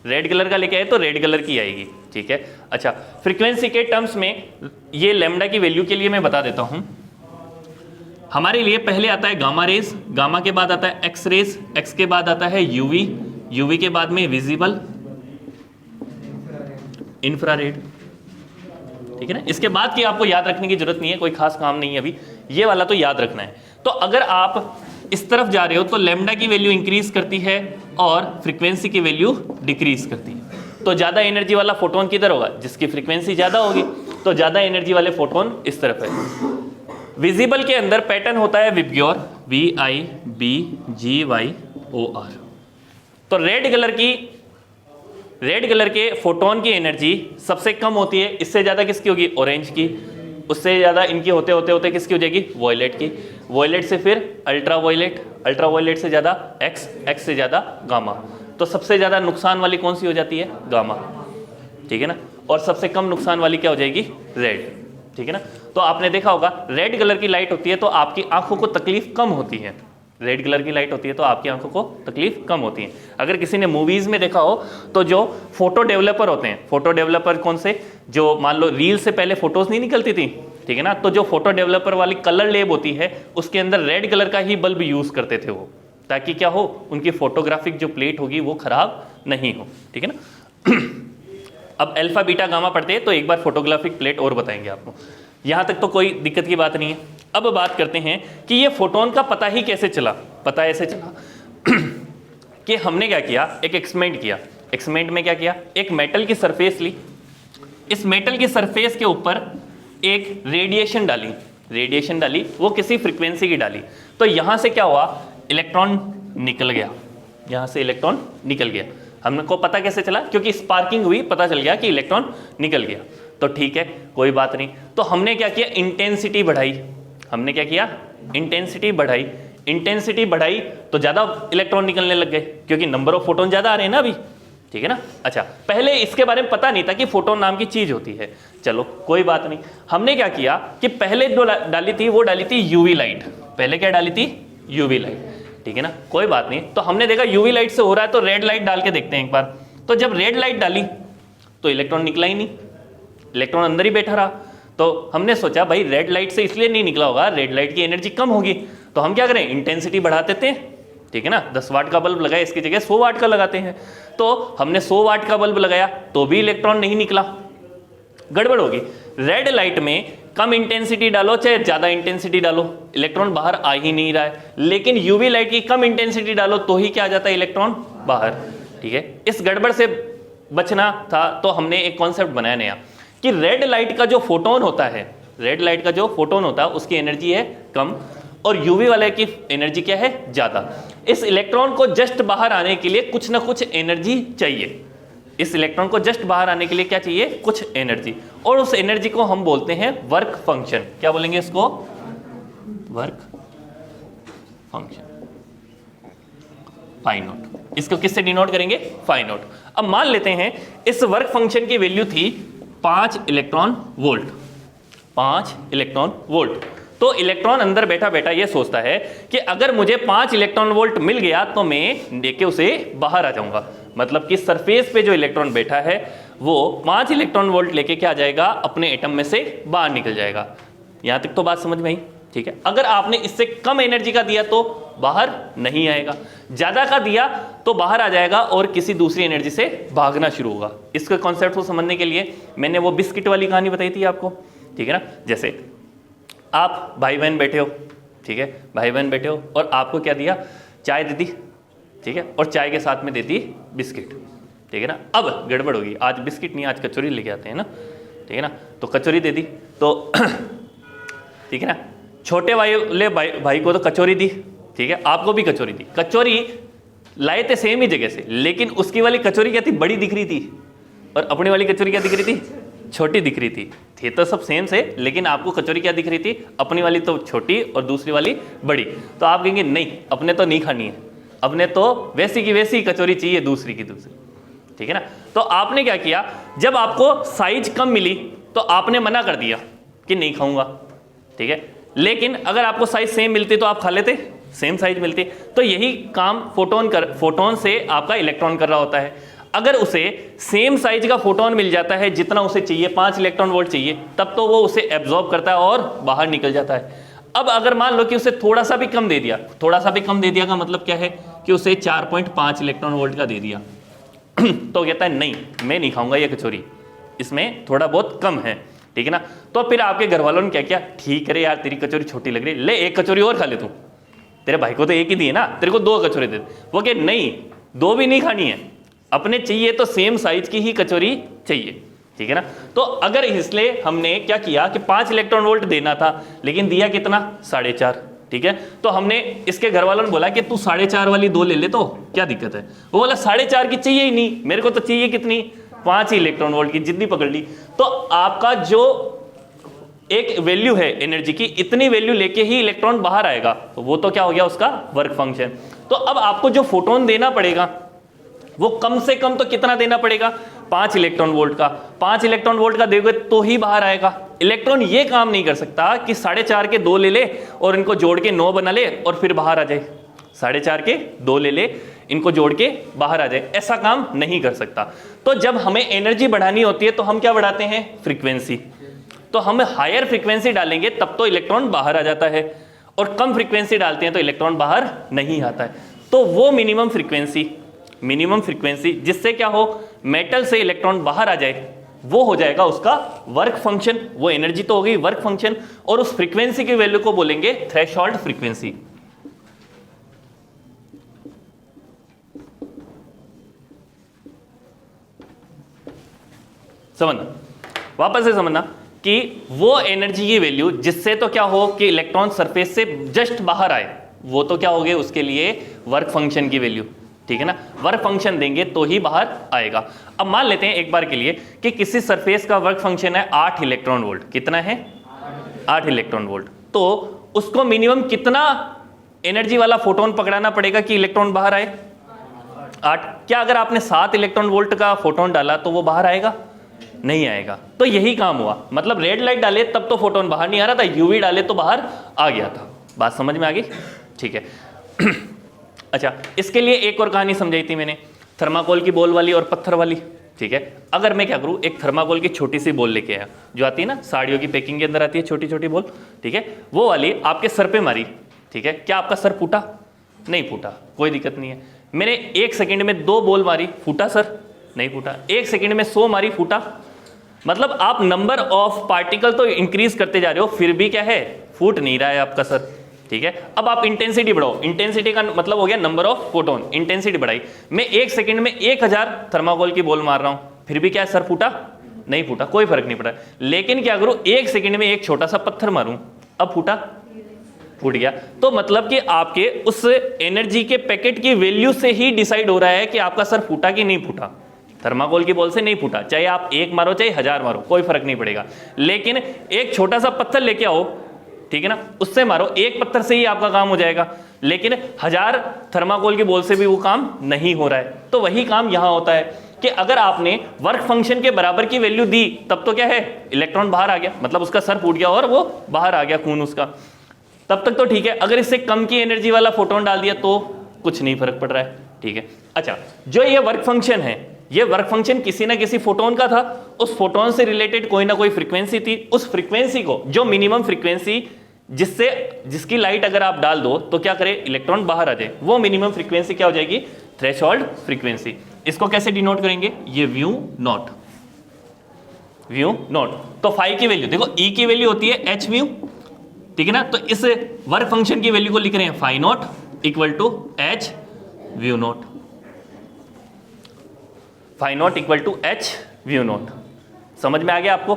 A: रेड कलर का लेके आए तो रेड कलर की आएगी, ठीक है। अच्छा, फ्रीक्वेंसी के टर्म्स में ये लैम्डा की वैल्यू के लिए मैं बता देता हूं। हमारे लिए पहले आता है गामा रेज, गामा के बाद आता है एक्स रेज, एक्स के बाद आता है यूवी, यूवी के बाद में विजिबल, इंफ्रारेड, ठीक है ना। इसके बाद की आपको याद रखने की जरूरत नहीं है, कोई खास काम नहीं है अभी, ये वाला तो याद रखना है। तो अगर आप इस तरफ जा रहे हो तो लैम्डा की वैल्यू इंक्रीज करती है और फ्रीक्वेंसी की वैल्यू डिक्रीज करती है। तो ज्यादा एनर्जी वाला फोटोन किधर होगा? जिसकी फ्रीक्वेंसी ज्यादा होगी, तो ज्यादा एनर्जी वाले फोटोन इस तरफ है। विजिबल के अंदर पैटर्न होता है विबग्योर, VIBGYOR। तो रेड कलर के फोटोन की एनर्जी सबसे कम होती है, इससे ज्यादा किसकी होगी? ऑरेंज की, उससे ज्यादा इनकी होते होते किसकी हो जाएगी? वॉयलेट की, वॉयलेट से फिर अल्ट्रा वॉयलेट, अल्ट्रा वॉयलेट से ज्यादा एक्स, एक्स से ज्यादा गामा। तो सबसे ज्यादा नुकसान वाली कौन सी हो जाती है? गामा, ठीक है ना। और सबसे कम नुकसान वाली क्या हो जाएगी? रेड, ठीक है ना। तो आपने देखा होगा रेड कलर की लाइट होती है तो आपकी आंखों को तकलीफ कम होती है। रेड कलर की लाइट होती है तो आपकी आंखों को तकलीफ कम होती है। अगर किसी ने मूवीज में देखा हो तो जो फोटो डेवलपर होते हैं, फोटो डेवलपर कौन से, जो मान लो रील से पहले फोटोज नहीं निकलती थी, ठीक है ना, तो जो फोटो डेवलपर वाली कलर लैब होती है उसके अंदर रेड कलर का ही बल्ब यूज करते थे वो, ताकि क्या हो, उनकी फोटोग्राफिक जो प्लेट होगी वो खराब नहीं हो, ठीक है ना। अब अल्फा बीटा गामा पढ़ते हैं तो एक बार फोटोग्राफिक प्लेट और बताएंगे आपको, यहां तक तो कोई दिक्कत की बात नहीं है। अब बात करते हैं कि ये फोटोन का पता ही कैसे चला। पता ऐसे चला कि हमने क्या किया, एक एक्सपेरिमेंट किया। एक्सपेरिमेंट में क्या किया, एक मेटल की सरफेस ली, इस मेटल की सरफेस के ऊपर एक रेडिएशन डाली, रेडिएशन डाली, वो किसी फ्रीक्वेंसी की डाली। तो यहां से क्या हुआ, इलेक्ट्रॉन निकल गया, यहां से इलेक्ट्रॉन निकल गया। हमको पता कैसे चला, क्योंकि स्पार्किंग हुई, पता चल गया कि इलेक्ट्रॉन निकल गया। तो ठीक है, कोई बात नहीं। तो हमने क्या किया, इंटेंसिटी बढ़ाई। हमने क्या किया, इंटेंसिटी बढ़ाई। इंटेंसिटी बढ़ाई तो ज्यादा इलेक्ट्रॉन निकलने लग गए, क्योंकि नंबर ऑफ फोटोन ज्यादा आ रहे हैं ना अभी, ठीक है ना। अच्छा, पहले इसके बारे में पता नहीं था कि फोटोन नाम की चीज होती है। चलो कोई बात नहीं, हमने क्या किया कि पहले जो डाली थी वो डाली थी यूवी लाइट। पहले क्या डाली थी, यूवी लाइट, ठीक है ना, कोई बात नहीं। तो हमने देखा यूवी लाइट से हो रहा है तो रेड लाइट डाल के देखते हैं एक बार। तो जब रेड लाइट डाली तो इलेक्ट्रॉन निकला ही नहीं, इलेक्ट्रॉन अंदर ही बैठा रहा। तो हमने सोचा भाई रेड लाइट से इसलिए नहीं निकला होगा, रेड लाइट की एनर्जी कम होगी, तो हम क्या करें, इंटेंसिटी बढ़ा देते हैं, ठीक है ना। 10 वाट का बल्ब लगाया, इसकी जगह 100 वाट का लगाते हैं। तो हमने 100 वाट का बल्ब लगाया तो भी इलेक्ट्रॉन नहीं निकला, गड़बड़ होगी। रेड लाइट में कम इंटेंसिटी डालो चाहे ज्यादा इंटेंसिटी डालो, इलेक्ट्रॉन बाहर आ ही नहीं रहा है। लेकिन यूवी लाइट की कम इंटेंसिटी डालो तो ही क्या आ जाता है, इलेक्ट्रॉन बाहर, ठीक है। इस गड़बड़ से बचना था तो हमने एक कॉन्सेप्ट बनाया नया कि रेड लाइट का जो फोटोन होता है, रेड लाइट का जो फोटोन होता है उसकी एनर्जी है कम और यूवी वाले की एनर्जी क्या है, ज्यादा। इस इलेक्ट्रॉन को जस्ट बाहर आने के लिए कुछ ना कुछ एनर्जी चाहिए। इस इलेक्ट्रॉन को जस्ट बाहर आने के लिए क्या चाहिए, कुछ एनर्जी, और उस एनर्जी को हम बोलते हैं वर्क फंक्शन। क्या बोलेंगे इसको, वर्क फंक्शन, फाई नोट। इसको किससे डिनोट करेंगे? Phi naught. अब मान लेते हैं इस वर्क फंक्शन की वैल्यू थी 5 इलेक्ट्रॉन वोल्ट, 5 इलेक्ट्रॉन वोल्ट। तो इलेक्ट्रॉन अंदर बैठा बैठा ये सोचता है कि अगर मुझे 5 इलेक्ट्रॉन वोल्ट मिल गया तो मैं लेके उसे बाहर आ जाऊंगा। मतलब कि सरफेस पे जो इलेक्ट्रॉन बैठा है वो 5 इलेक्ट्रॉन वोल्ट लेके क्या जाएगा? अपने एटम में से बाहर निकल जाएगा। यहां तक तो बात समझ में आई, ठीक है। अगर आपने इससे कम एनर्जी का दिया तो बाहर नहीं आएगा, ज्यादा का दिया तो बाहर आ जाएगा और किसी दूसरी एनर्जी से भागना शुरू होगा। इसके कॉन्सेप्ट को समझने के लिए मैंने वो बिस्किट वाली कहानी बताई थी आपको, ठीक है ना। जैसे आप भाई बहन बैठे हो, ठीक है, भाई बहन बैठे हो और आपको क्या दिया? चाय दे दी, ठीक है, और चाय के साथ में दे दी बिस्किट, ठीक है ना। अब गड़बड़ होगी, आज बिस्किट नहीं आज कचौरी लेके आते हैं ना, ठीक है ना। तो कचौरी दे दी तो ठीक है ना, छोटे भाई को तो कचौरी दी, ठीक है, आपको भी कचौरी दी। कचौरी लाए थे सेम ही जगह से, लेकिन उसकी वाली कचौरी क्या थी? बड़ी दिख रही थी, और अपनी वाली कचौरी क्या दिख रही थी? छोटी दिख रही थी। थे तो सब सेम से, लेकिन आपको कचौरी क्या दिख रही थी? अपनी वाली तो छोटी और दूसरी वाली बड़ी। तो आप कहेंगे नहीं, अपने तो नहीं खानी है, अपने तो वैसी की वैसी कचौरी चाहिए, दूसरी की दूसरी, ठीक है ना। तो आपने क्या किया? जब आपको साइज कम मिली तो आपने मना कर दिया कि नहीं खाऊंगा, ठीक है। लेकिन अगर आपको साइज सेम मिलती तो आप खा लेते, सेम साइज मिलती। तो यही काम फोटोन से आपका इलेक्ट्रॉन कर रहा होता है। अगर उसे सेम साइज का फोटोन मिल जाता है जितना उसे चाहिए, 5 इलेक्ट्रॉन वोल्ट चाहिए, तब तो वो उसे एब्जॉर्ब करता है और बाहर निकल जाता है। अब अगर मान लो कि उसे थोड़ा सा भी कम दे दिया, थोड़ा सा भी कम दे दिया का मतलब क्या है कि उसे 4.5 इलेक्ट्रॉन वोल्ट का दे दिया तो कहता है नहीं, मैं नहीं खाऊंगा ये कचौरी, इसमें थोड़ा बहुत कम है, ठीक है ना। तो फिर आपके घर वालों ने क्या किया? ठीक है यार, तेरी कचौरी छोटी लग रही है, ले एक कचौरी और खा ले तू, तेरे भाई को तो एक ही दी है ना, तेरे को 2 कचौरी दे। वो कहे नहीं, 2 भी नहीं खानी है, अपने चाहिए तो सेम साइज की ही कचौरी चाहिए, ठीक है ना। तो अगर इसलिए हमने क्या किया कि 5 इलेक्ट्रॉन वोल्ट देना था, लेकिन दिया कितना? 4.5, ठीक है। तो हमने इसके घर वालों ने बोला कि तू 4.5 वाली 2 ले ले, तो क्या दिक्कत है? वो बोला 4.5 की चाहिए ही नहीं, मेरे को तो चाहिए कितनी? 5 इलेक्ट्रॉन वोल्ट की, जिद्दी पकड़ ली। तो आपका जो एक वैल्यू है एनर्जी की, इतनी वैल्यू लेके ही इलेक्ट्रॉन बाहर आएगा, तो वो तो क्या हो गया? उसका वर्क फंक्शन। तो अब आपको जो फोटोन देना पड़ेगा वो कम से कम तो कितना देना पड़ेगा? 5 इलेक्ट्रॉन वोल्ट का। 5 इलेक्ट्रॉन वोल्ट का दोगे तो ही बाहर आएगा। इलेक्ट्रॉन ये काम नहीं कर सकता कि 4.5 के 2 ले ले और इनको जोड़ के 9 बना ले और फिर बाहर आ जाए। 4.5 के 2 ले ले, इनको जोड़ के बाहर आ जाए, ऐसा काम नहीं कर सकता। तो जब हमें एनर्जी बढ़ानी होती है तो हम क्या बढ़ाते हैं? फ्रीक्वेंसी। तो हम हायर फ्रीक्वेंसी डालेंगे तब तो इलेक्ट्रॉन बाहर आ जाता है, और कम फ्रीक्वेंसी डालते हैं तो इलेक्ट्रॉन बाहर नहीं आता है। तो वो मिनिमम फ्रीक्वेंसी जिससे क्या हो? मेटल से इलेक्ट्रॉन बाहर आ जाए, वो हो जाएगा उसका वर्क फंक्शन। वो एनर्जी तो हो गई वर्क फंक्शन, और उस फ्रीक्वेंसी की वैल्यू को बोलेंगे थ्रेशोल्ड फ्रीक्वेंसी। समझना, वापस से समझना कि वो एनर्जी की वैल्यू जिससे तो क्या हो कि इलेक्ट्रॉन सरफेस से जस्ट बाहर आए, वो तो क्या हो गए? उसके लिए वर्क फंक्शन की वैल्यू, ठीक है ना। वर्क फंक्शन देंगे तो ही बाहर आएगा। अब मान लेते हैं एक बार के लिए कि किसी सरफेस का वर्क फंक्शन है 8 इलेक्ट्रॉन वोल्ट। कितना है? 8 इलेक्ट्रॉन वोल्ट। तो उसको मिनिमम कितना एनर्जी वाला फोटोन पकड़ाना पड़ेगा कि इलेक्ट्रॉन बाहर आए? 8। क्या अगर आपने 7 इलेक्ट्रॉन वोल्ट का फोटोन डाला तो वो बाहर आएगा? नहीं आएगा। तो यही काम हुआ, मतलब रेड लाइट डाले तब तो फोटोन बाहर नहीं आ रहा था, यूवी डाले तो बाहर आ गया था। बात समझ में आ गई? ठीक है। अच्छा, इसके लिए एक और कहानी समझाई थी मैंने, थर्माकोल की बॉल वाली और पत्थर वाली, ठीक है। अगर मैं क्या करूं, एक थर्माकोल की छोटी सी बॉल लेके आया, जो आती है ना साड़ियों की पैकिंग के अंदर आती है छोटी छोटी बॉल, ठीक है, वो वाली आपके सर पे मारी, ठीक है। क्या आपका सर फूटा? नहीं फूटा, कोई दिक्कत नहीं है। मैंने 1 सेकंड में 2 बॉल मारी, फूटा सर? नहीं फूटा। 1 सेकंड में 100 मारी, फूटा? मतलब आप नंबर ऑफ पार्टिकल तो इंक्रीज करते जा रहे हो, फिर भी क्या है? फूट नहीं रहा है आपका सर, ठीक है। अब आप इंटेंसिटी बढ़ाओ, इंटेंसिटी का मतलब हो गया नंबर ऑफ फोटोन, इंटेंसिटी बढ़ाई। मैं 1 सेकंड में 1000 थर्माकोल की बॉल मार रहा हूं, फिर भी क्या सर फूटा? नहीं फूटा, कोई फर्क नहीं पड़ा। लेकिन क्या करूं, 1 सेकंड में एक छोटा सा पत्थर मारूं, अब फूटा? फूट गया। तो मतलब कि आपके उस एनर्जी के पैकेट की वैल्यू से ही डिसाइड हो रहा है कि आपका सर फूटा कि नहीं फूटा। थर्माकोल की बॉल से नहीं फूटा, चाहे आप 1 मारो चाहे 1000 मारो, कोई फर्क नहीं पड़ेगा। लेकिन एक छोटा सा पत्थर लेके आओ, ठीक है ना, उससे मारो, एक पत्थर से ही आपका काम हो जाएगा, लेकिन 1000 थर्माकोल की बॉल से भी वो काम नहीं हो रहा है। तो वही काम यहां होता है कि अगर आपने वर्क फंक्शन के बराबर की वैल्यू दी तब तो क्या है, इलेक्ट्रॉन बाहर आ गया, मतलब उसका सर फूट गया और वो बाहर आ गया खून उसका, तब तक तो ठीक है। अगर इससे कम की एनर्जी वाला फोटोन डाल दिया तो कुछ नहीं फर्क पड़ रहा है, ठीक है। अच्छा, जो ये वर्क फंक्शन है, ये वर्क फंक्शन किसी ना किसी फोटोन का था, उस फोटोन से रिलेटेड कोई ना कोई फ्रीक्वेंसी थी, उस फ्रीक्वेंसी को, जो मिनिमम फ्रीक्वेंसी जिसकी लाइट अगर आप डाल दो तो क्या करे, इलेक्ट्रॉन बाहर आ जाए, वो मिनिमम फ्रीक्वेंसी क्या हो जाएगी, थ्रेशोल्ड फ्रीक्वेंसी। इसको कैसे डिनोट करेंगे, ये व्यू नॉट, व्यू नॉट। तो फाई की वैल्यू देखो, ई की वैल्यू होती है एच व्यू, ठीक है ना, तो इस वर्क फंक्शन की वैल्यू को लिख रहे हैं phi naught equal to h nu naught, phi naught equal to h nu naught. समझ में आ गया आपको,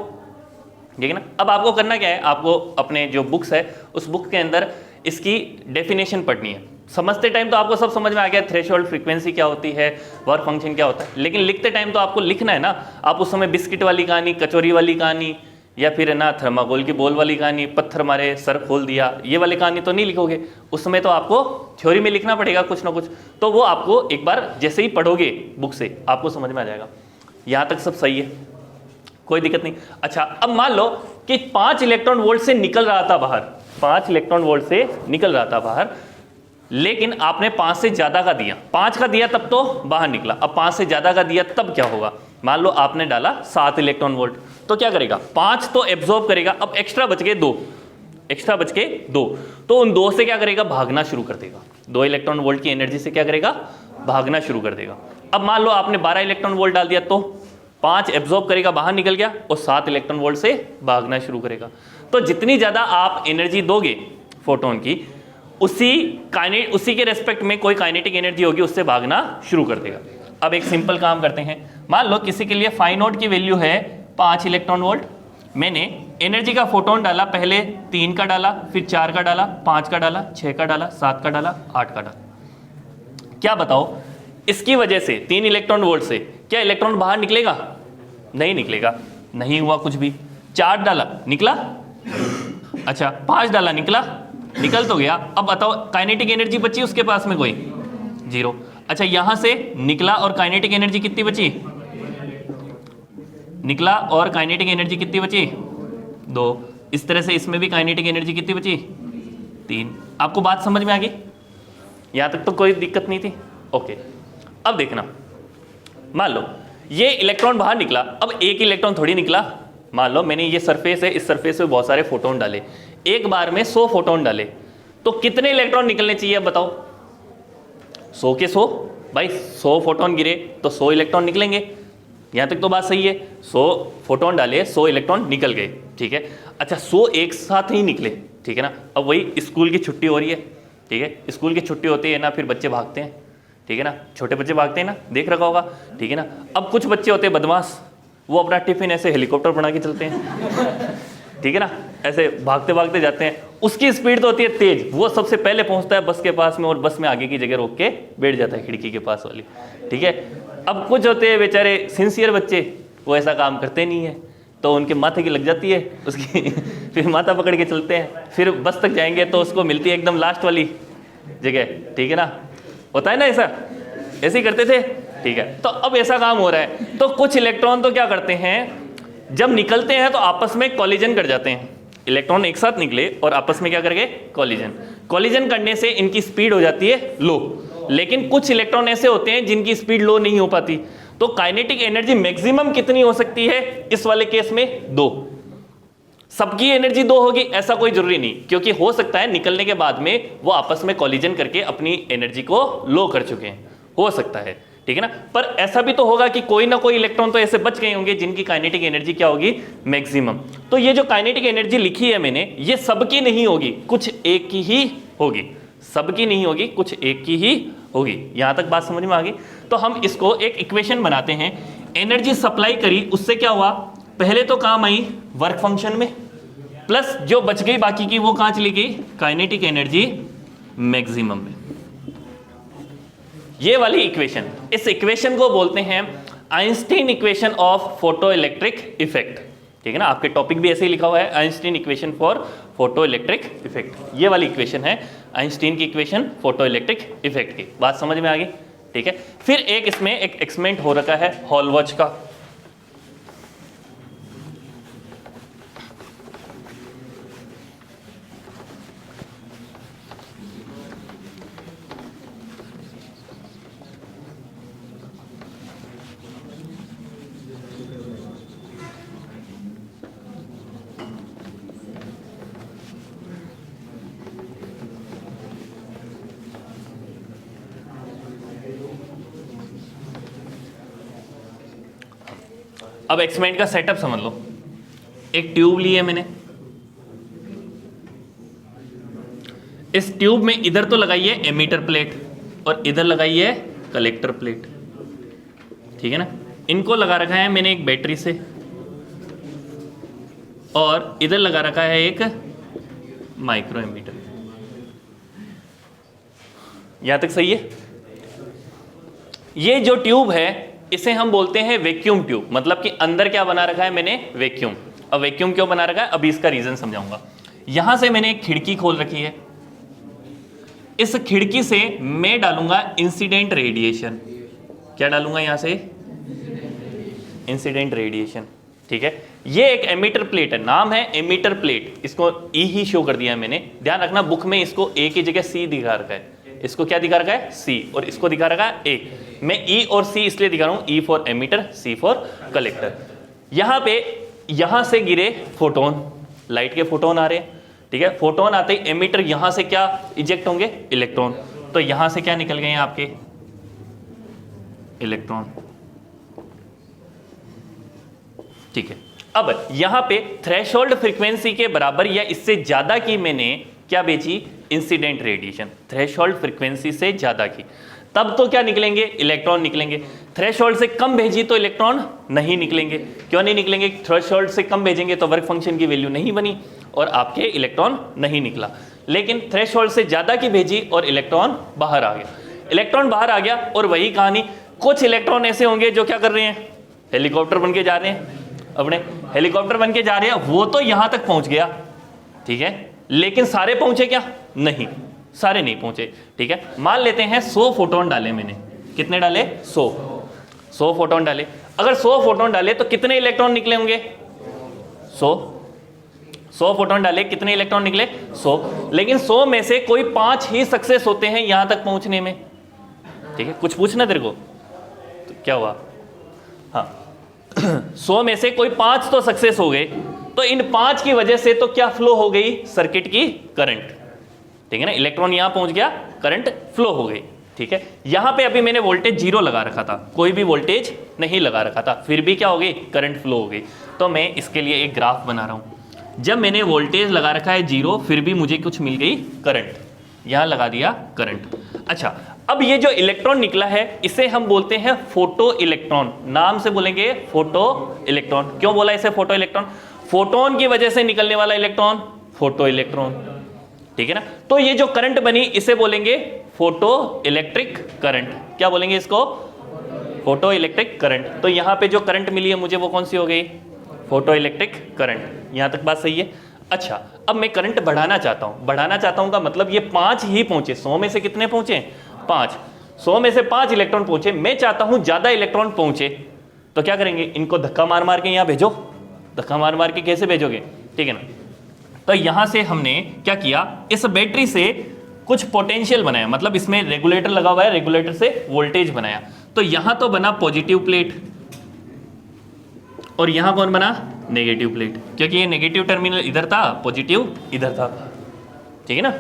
A: ठीक है ना। अब आपको करना क्या है, आपको अपने जो बुक्स है उस बुक के अंदर इसकी डेफिनेशन पढ़नी है। समझते टाइम तो आपको सब समझ में आ गया, थ्रेशोल्ड फ्रीक्वेंसी क्या होती है, वर्क फंक्शन क्या होता है, लेकिन लिखते टाइम तो आपको लिखना है ना। आप उस समय बिस्किट वाली कहानी, कचौरी वाली कहानी, या फिर है ना थर्माकोल की बॉल वाली कहानी, पत्थर मारे सर खोल दिया, ये वाली कहानी तो नहीं लिखोगे। उस समय तो आपको थ्योरी में लिखना पड़ेगा कुछ ना कुछ, तो वो आपको एक बार जैसे ही पढ़ोगे बुक से आपको समझ में आ जाएगा। यहाँ तक सब सही है, कोई दिक्कत नहीं। अच्छा, अब मान लो कि 5 इलेक्ट्रॉन वोल्ट से निकल रहा था बाहर, 5 इलेक्ट्रॉन वोल्ट से निकल रहा था बाहर, लेकिन आपने 5 से ज्यादा का दिया, 5 का दिया तब तो बाहर निकला। अब 5 से ज्यादा का दिया तब क्या होगा, मान लो आपने डाला 7 इलेक्ट्रॉन वोल्ट, तो क्या करेगा, 5 तो एब्जॉर्ब करेगा, अब एक्स्ट्रा बच गए 2, एक्स्ट्रा बच के 2, तो उन 2 से क्या करेगा, भागना शुरू कर देगा। 2 इलेक्ट्रॉन वोल्ट की एनर्जी से क्या करेगा, भागना शुरू कर देगा। अब मान लो आपने 12 इलेक्ट्रॉन वोल्ट डाल दिया, तो 5 एब्जॉर्ब करेगा, बाहर निकल गया, और 7 इलेक्ट्रॉन वोल्ट से भागना शुरू करेगा। तो जितनी ज्यादा आप एनर्जी दोगे फोटोन की, उसी के रेस्पेक्ट में कोई काइनेटिक एनर्जी होगी, उससे भागना शुरू कर देगा। अब एक सिंपल काम करते हैं, मान लो किसी के लिए फाई नॉट की वैल्यू है 5 इलेक्ट्रॉन वोल्ट, मैंने एनर्जी का फोटोन डाला, पहले 3 का डाला, फिर 4 का डाला, 5 का डाला, 6 का डाला, 7 का डाला, 8 का डाला। क्या बताओ, इसकी वजह से 3 इलेक्ट्रॉन वोल्ट से क्या इलेक्ट्रॉन बाहर निकलेगा, नहीं निकलेगा, नहीं हुआ कुछ भी। 4 डाला निकला, अच्छा 5 डाला निकला, निकल तो गया। अब बताओ काइनेटिक एनर्जी बची उसके पास में कोई, 0। अच्छा, यहां से निकला और काइनेटिक एनर्जी कितनी बची, निकला और काइनेटिक एनर्जी कितनी बची, 2। इस तरह से इसमें भी काइनेटिक एनर्जी कितनी बची, 3। आपको बात समझ में आ गई, यहां तक तो कोई दिक्कत नहीं थी, ओके। अब देखना, मान लो ये इलेक्ट्रॉन बाहर निकला, अब एक इलेक्ट्रॉन थोड़ी निकला, मान लो मैंने ये सरफेस है, इस सरफेस पे बहुत सारे फोटोन डाले, एक बार में 100 फोटोन डाले, तो कितने इलेक्ट्रॉन निकलने चाहिए, अब बताओ। 100 के 100, भाई 100 फोटोन गिरे तो 100 इलेक्ट्रॉन निकलेंगे, यहां तक तो बात सही है। 100 फोटोन डाले, 100 इलेक्ट्रॉन निकल गए, ठीक है। अच्छा, 100 एक साथ ही निकले, ठीक है ना। अब वही स्कूल की छुट्टी हो रही है, ठीक है, स्कूल की छुट्टी होती है ना, फिर बच्चे भागते हैं, ठीक है ना, छोटे बच्चे भागते हैं ना, देख रखा होगा, ठीक है ना। अब कुछ बच्चे होते हैं बदमाश, वो अपना टिफिन ऐसे हेलीकॉप्टर बना के चलते हैं, ठीक है ना, ऐसे भागते भागते जाते हैं, उसकी स्पीड तो होती है तेज, वो सबसे पहले पहुंचता है बस के पास में, और बस में आगे की जगह रोक के बैठ जाता है खिड़की के पास वाली, ठीक है। अब कुछ होते हैं बेचारे सिंसियर बच्चे, वो ऐसा काम करते नहीं है, तो उनके माथे की लग जाती है उसकी फिर माथा पकड़ के चलते हैं, फिर बस तक जाएंगे तो उसको मिलती है एकदम लास्ट वाली जगह, ठीक है ना, होता है ना ऐसा, ऐसे ही करते थे, ठीक है। तो अब ऐसा काम हो रहा है, तो कुछ इलेक्ट्रॉन तो क्या करते हैं, जब निकलते हैं तो आपस में कॉलिजन कर जाते हैं, इलेक्ट्रॉन एक साथ निकले और आपस में क्या कर गए, कॉलिजन करने से इनकी स्पीड हो जाती है लो। लेकिन कुछ इलेक्ट्रॉन ऐसे होते हैं जिनकी स्पीड लो नहीं हो पाती, तो काइनेटिक एनर्जी मैक्सिमम कितनी हो सकती है इस वाले केस में, 2। सबकी एनर्जी 2 होगी ऐसा कोई जरूरी नहीं, क्योंकि हो सकता है निकलने के बाद में वो आपस में कॉलिजन करके अपनी एनर्जी को लो कर चुके हैं, हो सकता है, ठीक है ना। पर ऐसा भी तो होगा कि कोई ना कोई इलेक्ट्रॉन तो ऐसे बच गए होंगे जिनकी काइनेटिक एनर्जी क्या होगी, मैक्सिमम। तो ये जो काइनेटिक एनर्जी लिखी है मैंने, ये सबकी नहीं होगी, कुछ एक की ही होगी, सबकी नहीं होगी, कुछ एक की ही होगी। यहां तक बात समझ में आ गई। तो हम इसको एक इक्वेशन बनाते हैं, एनर्जी सप्लाई करी, उससे क्या हुआ, पहले तो काम आई वर्क फंक्शन में, प्लस जो बच गई बाकी की वो कहां चली गई, काइनेटिक एनर्जी मैक्सिमम में। ये वाली इक्वेशन, इस इक्वेशन को बोलते हैं Einstein equation of photo electric effect. ठीक है ना, आपके टॉपिक भी ऐसे ही लिखा हुआ है, Einstein equation for photo electric effect, ये वाली इक्वेशन है आइंस्टीन की इक्वेशन फोटो इलेक्ट्रिक इफेक्ट की। बात समझ में आ गई, ठीक है। फिर एक इसमें एक एक्सपेरिमेंट हो रखा है हॉल वॉच का। अब एक्सपेरिमेंट का सेटअप समझ लो। एक ट्यूब ली है मैंने, इस ट्यूब में इधर तो लगाई है एमीटर प्लेट और इधर लगाई है कलेक्टर प्लेट, ठीक है ना। इनको लगा रखा है मैंने एक बैटरी से और इधर लगा रखा है एक माइक्रो एमीटर। यहां तक सही है। ये जो ट्यूब है इसे हम बोलते हैं वैक्यूम ट्यूब, मतलब कि अंदर क्या बना रखा है मैंने, वैक्यूम। अब वैक्यूम क्यों बना रखा है अभी इसका रीजन समझाऊंगा। यहां से मैंने एक खिड़की खोल रखी है, इस खिड़की से मैं डालूंगा इंसिडेंट रेडिएशन। क्या डालूंगा यहां से, इंसिडेंट रेडिएशन, ठीक है। ये एक एमीटर प्लेट है, नाम है एमीटर प्लेट, इसको ई ही शो कर दिया है मैंने। ध्यान रखना बुक में इसको ए की जगह सी दिखा रखा है, इसको क्या दिखा रखा है, सी, और इसको दिखा रखा है ए। मैं ई और सी इसलिए दिखा रहा हूं, E for emitter, C for collector. यहां पे यहां से गिरे फोटोन, लाइट के फोटोन आ रहे हैं, ठीक है। फोटोन आते ही एमीटर यहां से क्या इजेक्ट होंगे, इलेक्ट्रॉन। तो यहां से क्या निकल गए हैं आपके, इलेक्ट्रॉन, ठीक है। अब यहां पे थ्रेशोल्ड फ्रीक्वेंसी के बराबर या इससे ज्यादा की मैंने क्या बेची, इंसिडेंट रेडिएशन, थ्रेशोल्ड फ्रीक्वेंसी से ज्यादा की, तब तो क्या निकलेंगे, इलेक्ट्रॉन निकलेंगे। थ्रेशोल्ड से कम भेजी तो इलेक्ट्रॉन नहीं निकलेंगे। क्यों नहीं निकलेंगे, थ्रेशोल्ड से कम भेजेंगे तो वर्क फंक्शन की वैल्यू नहीं बनी और आपके इलेक्ट्रॉन नहीं निकला। लेकिन थ्रेशोल्ड से ज्यादा की भेजी और इलेक्ट्रॉन बाहर आ गया, इलेक्ट्रॉन बाहर आ गया। और वही कहानी, कुछ इलेक्ट्रॉन ऐसे होंगे जो क्या कर रहे हैं, हेलीकॉप्टर बन के जा रहे हैं, अपने हेलीकॉप्टर बन के जा रहे हैं, वो तो यहां तक पहुंच गया, ठीक है। लेकिन सारे पहुंचे क्या, नहीं, सारे नहीं पहुंचे, ठीक है। मान लेते हैं 100 फोटोन डाले मैंने, कितने डाले, 100 फोटोन डाले। अगर 100 फोटोन डाले तो कितने इलेक्ट्रॉन निकले होंगे, 100 फोटोन डाले, कितने इलेक्ट्रॉन निकले, 100। लेकिन 100 में से कोई 5 ही सक्सेस होते हैं यहां तक पहुंचने में, ठीक है। कुछ पूछना तेरे को, तो क्या हुआ, हाँ 100 में से कोई 5 तो सक्सेस हो गए, तो इन 5 की वजह से तो क्या फ्लो हो गई, सर्किट की करंट, ठीक है ना। इलेक्ट्रॉन यहां पहुंच गया, करंट फ्लो हो गई, ठीक है। यहां पे अभी मैंने वोल्टेज 0 लगा रखा था, कोई भी वोल्टेज नहीं लगा रखा था, फिर भी क्या हो गई, करंट फ्लो हो गई। तो मैं इसके लिए एक ग्राफ बना रहा हूं। जब मैंने वोल्टेज लगा रखा है 0, फिर भी मुझे कुछ मिल गई करंट, यहां लगा दिया करंट। अच्छा, अब ये जो इलेक्ट्रॉन निकला है इसे हम बोलते हैं फोटो इलेक्ट्रॉन, नाम से बोलेंगे फोटो इलेक्ट्रॉन। क्यों बोला इसे फोटो इलेक्ट्रॉन, फोटोन की वजह से निकलने वाला इलेक्ट्रॉन, फोटो इलेक्ट्रॉन, ठीक है ना। तो ये जो करंट बनी इसे बोलेंगे फोटो इलेक्ट्रिक करंट। क्या बोलेंगे इसको, फोटो इलेक्ट्रिक करंट। तो यहां पे जो करंट मिली है मुझे वो कौन सी हो गई, फोटो इलेक्ट्रिक करंट। यहां तक बात सही है। अच्छा, अब मैं करंट बढ़ाना चाहता हूं, बढ़ाना चाहता हूं का मतलब ये 5 ही पहुंचे, 100 में से कितने पहुंचे, 5, 100 में से 5 इलेक्ट्रॉन पहुंचे। मैं चाहता हूं ज्यादा इलेक्ट्रॉन पहुंचे, तो क्या करेंगे, इनको धक्का मार मार के यहां भेजो। धक्का मार मार के कैसे भेजोगे, ठीक है ना। तो यहां से हमने क्या किया, इस बैटरी से कुछ पोटेंशियल बनाया, मतलब इसमें रेगुलेटर लगा हुआ है, रेगुलेटर से वोल्टेज बनाया। तो यहां तो बना पॉजिटिव प्लेट और यहां कौन बना, नेगेटिव प्लेट, क्योंकि ये नेगेटिव टर्मिनल इधर था, पॉजिटिव इधर था, ठीक है ना।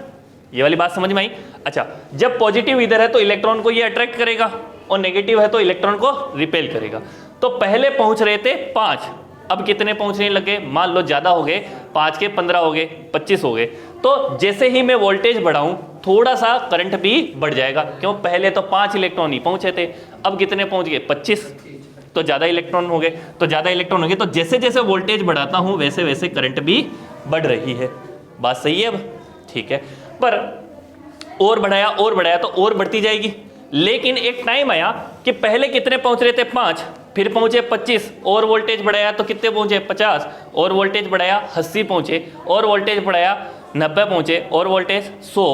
A: ये वाली बात समझ में आई। अच्छा, जब पॉजिटिव इधर है तो इलेक्ट्रॉन को ये अट्रैक्ट करेगा और नेगेटिव है तो इलेक्ट्रॉन को रिपेल करेगा। तो पहले पहुंच रहे थे 5, अब कितने पहुंचने लगे, मान लो ज्यादा हो गए, 5 के 15 हो गए, 25 हो गए। तो जैसे ही मैं वोल्टेज बढ़ाऊं थोड़ा सा करंट भी बढ़ जाएगा। क्यों, पहले तो 5 इलेक्ट्रॉन ही पहुंचे थे, अब कितने पहुंच गए, 25, तो ज्यादा इलेक्ट्रॉन हो गए। तो ज्यादा इलेक्ट्रॉन हो गए तो जैसे जैसे वोल्टेज बढ़ाता हूं वैसे वैसे करंट भी बढ़ रही है। बात सही है अब, ठीक है। पर और बढ़ाया तो और बढ़ती जाएगी। लेकिन एक टाइम आया कि पहले कितने पहुंच रहे थे, 5, फिर पहुंचे 25 और वोल्टेज बढ़ाया तो कितने पहुंचे 50 और वोल्टेज बढ़ाया 80 पहुंचे और वोल्टेज बढ़ाया 90 पहुंचे और वोल्टेज 100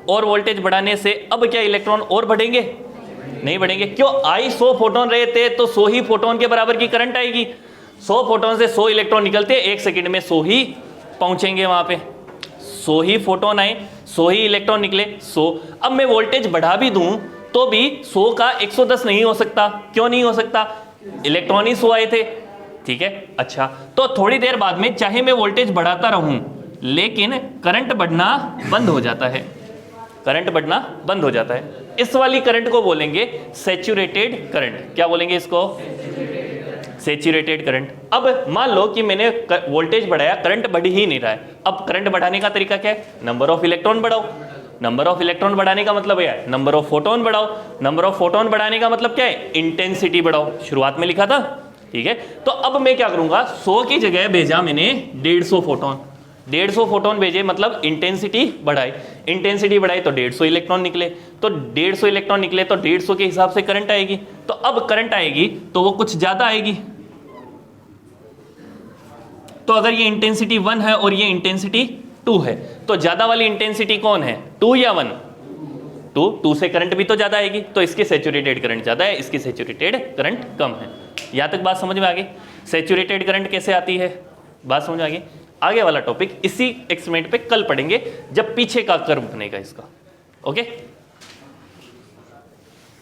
A: और वोल्टेज बढ़ाने से अब क्या इलेक्ट्रॉन और बढ़ेंगे? नहीं बढ़ेंगे। क्यों? आई 100 फोटोन रहे थे तो 100 ही फोटोन के बराबर की करंट आएगी। 100 फोटोन से 100 इलेक्ट्रॉन निकलते, 1 सेकंड में 100 ही पहुंचेंगे वहां पे। 100 ही फोटोन आए, 100 ही इलेक्ट्रॉन निकले, 100। अब मैं वोल्टेज बढ़ा भी दूं तो भी 100 का 110 नहीं हो सकता। क्यों नहीं हो सकता? इलेक्ट्रॉन ही 100 आए थे। ठीक है, अच्छा, तो थोड़ी देर बाद में चाहे मैं वोल्टेज बढ़ाता रहूं लेकिन करंट बढ़ना बंद हो जाता है। करंट बढ़ना बंद हो जाता है। इस वाली करंट को बोलेंगे सैचुरेटेड करंट। क्या बोलेंगे इसको? Saturated current. अब मान लो कि मैंने वोल्टेज बढ़ाया, करंट बढ़ ही नहीं रहा है। अब करंट बढ़ाने का तरीका क्या है? नंबर ऑफ इलेक्ट्रॉन बढ़ाओ। नंबर ऑफ इलेक्ट्रॉन बढ़ाने का मतलब क्या है? नंबर ऑफ फोटोन बढ़ाओ। नंबर ऑफ फोटोन बढ़ाने का मतलब क्या है? इंटेंसिटी बढ़ाओ। शुरुआत में लिखा था, ठीक है। तो अब मैं क्या करूंगा, 100 की जगह भेजा मैंने 150 फोटोन। 150 फोटोन भेजे मतलब इंटेंसिटी बढ़ाई। इंटेंसिटी बढ़ाई तो 150 इलेक्ट्रॉन निकले। तो 150 इलेक्ट्रॉन निकले तो 150 के हिसाब से करंट आएगी। तो अब करंट आएगी तो वो कुछ ज्यादा आएगी। तो अगर ये इंटेंसिटी 1 है और ये इंटेंसिटी 2 है तो ज्यादा वाली इंटेंसिटी कौन है? 2 या 1? 2 से करंट भी तो ज्यादा आएगी। तो इसकी सैचुरेटेड करंट ज्यादा है, इसकी सैचुरेटेड करंट कम है। यहां तक बात समझ में आ गई? सैचुरेटेड करंट कैसे आती है, बात समझ में आ गई। आगे वाला टॉपिक इसी एक्सपेरिमेंट पे कल पढ़ेंगे जब पीछे का कर्व बनेगा इसका। ओके।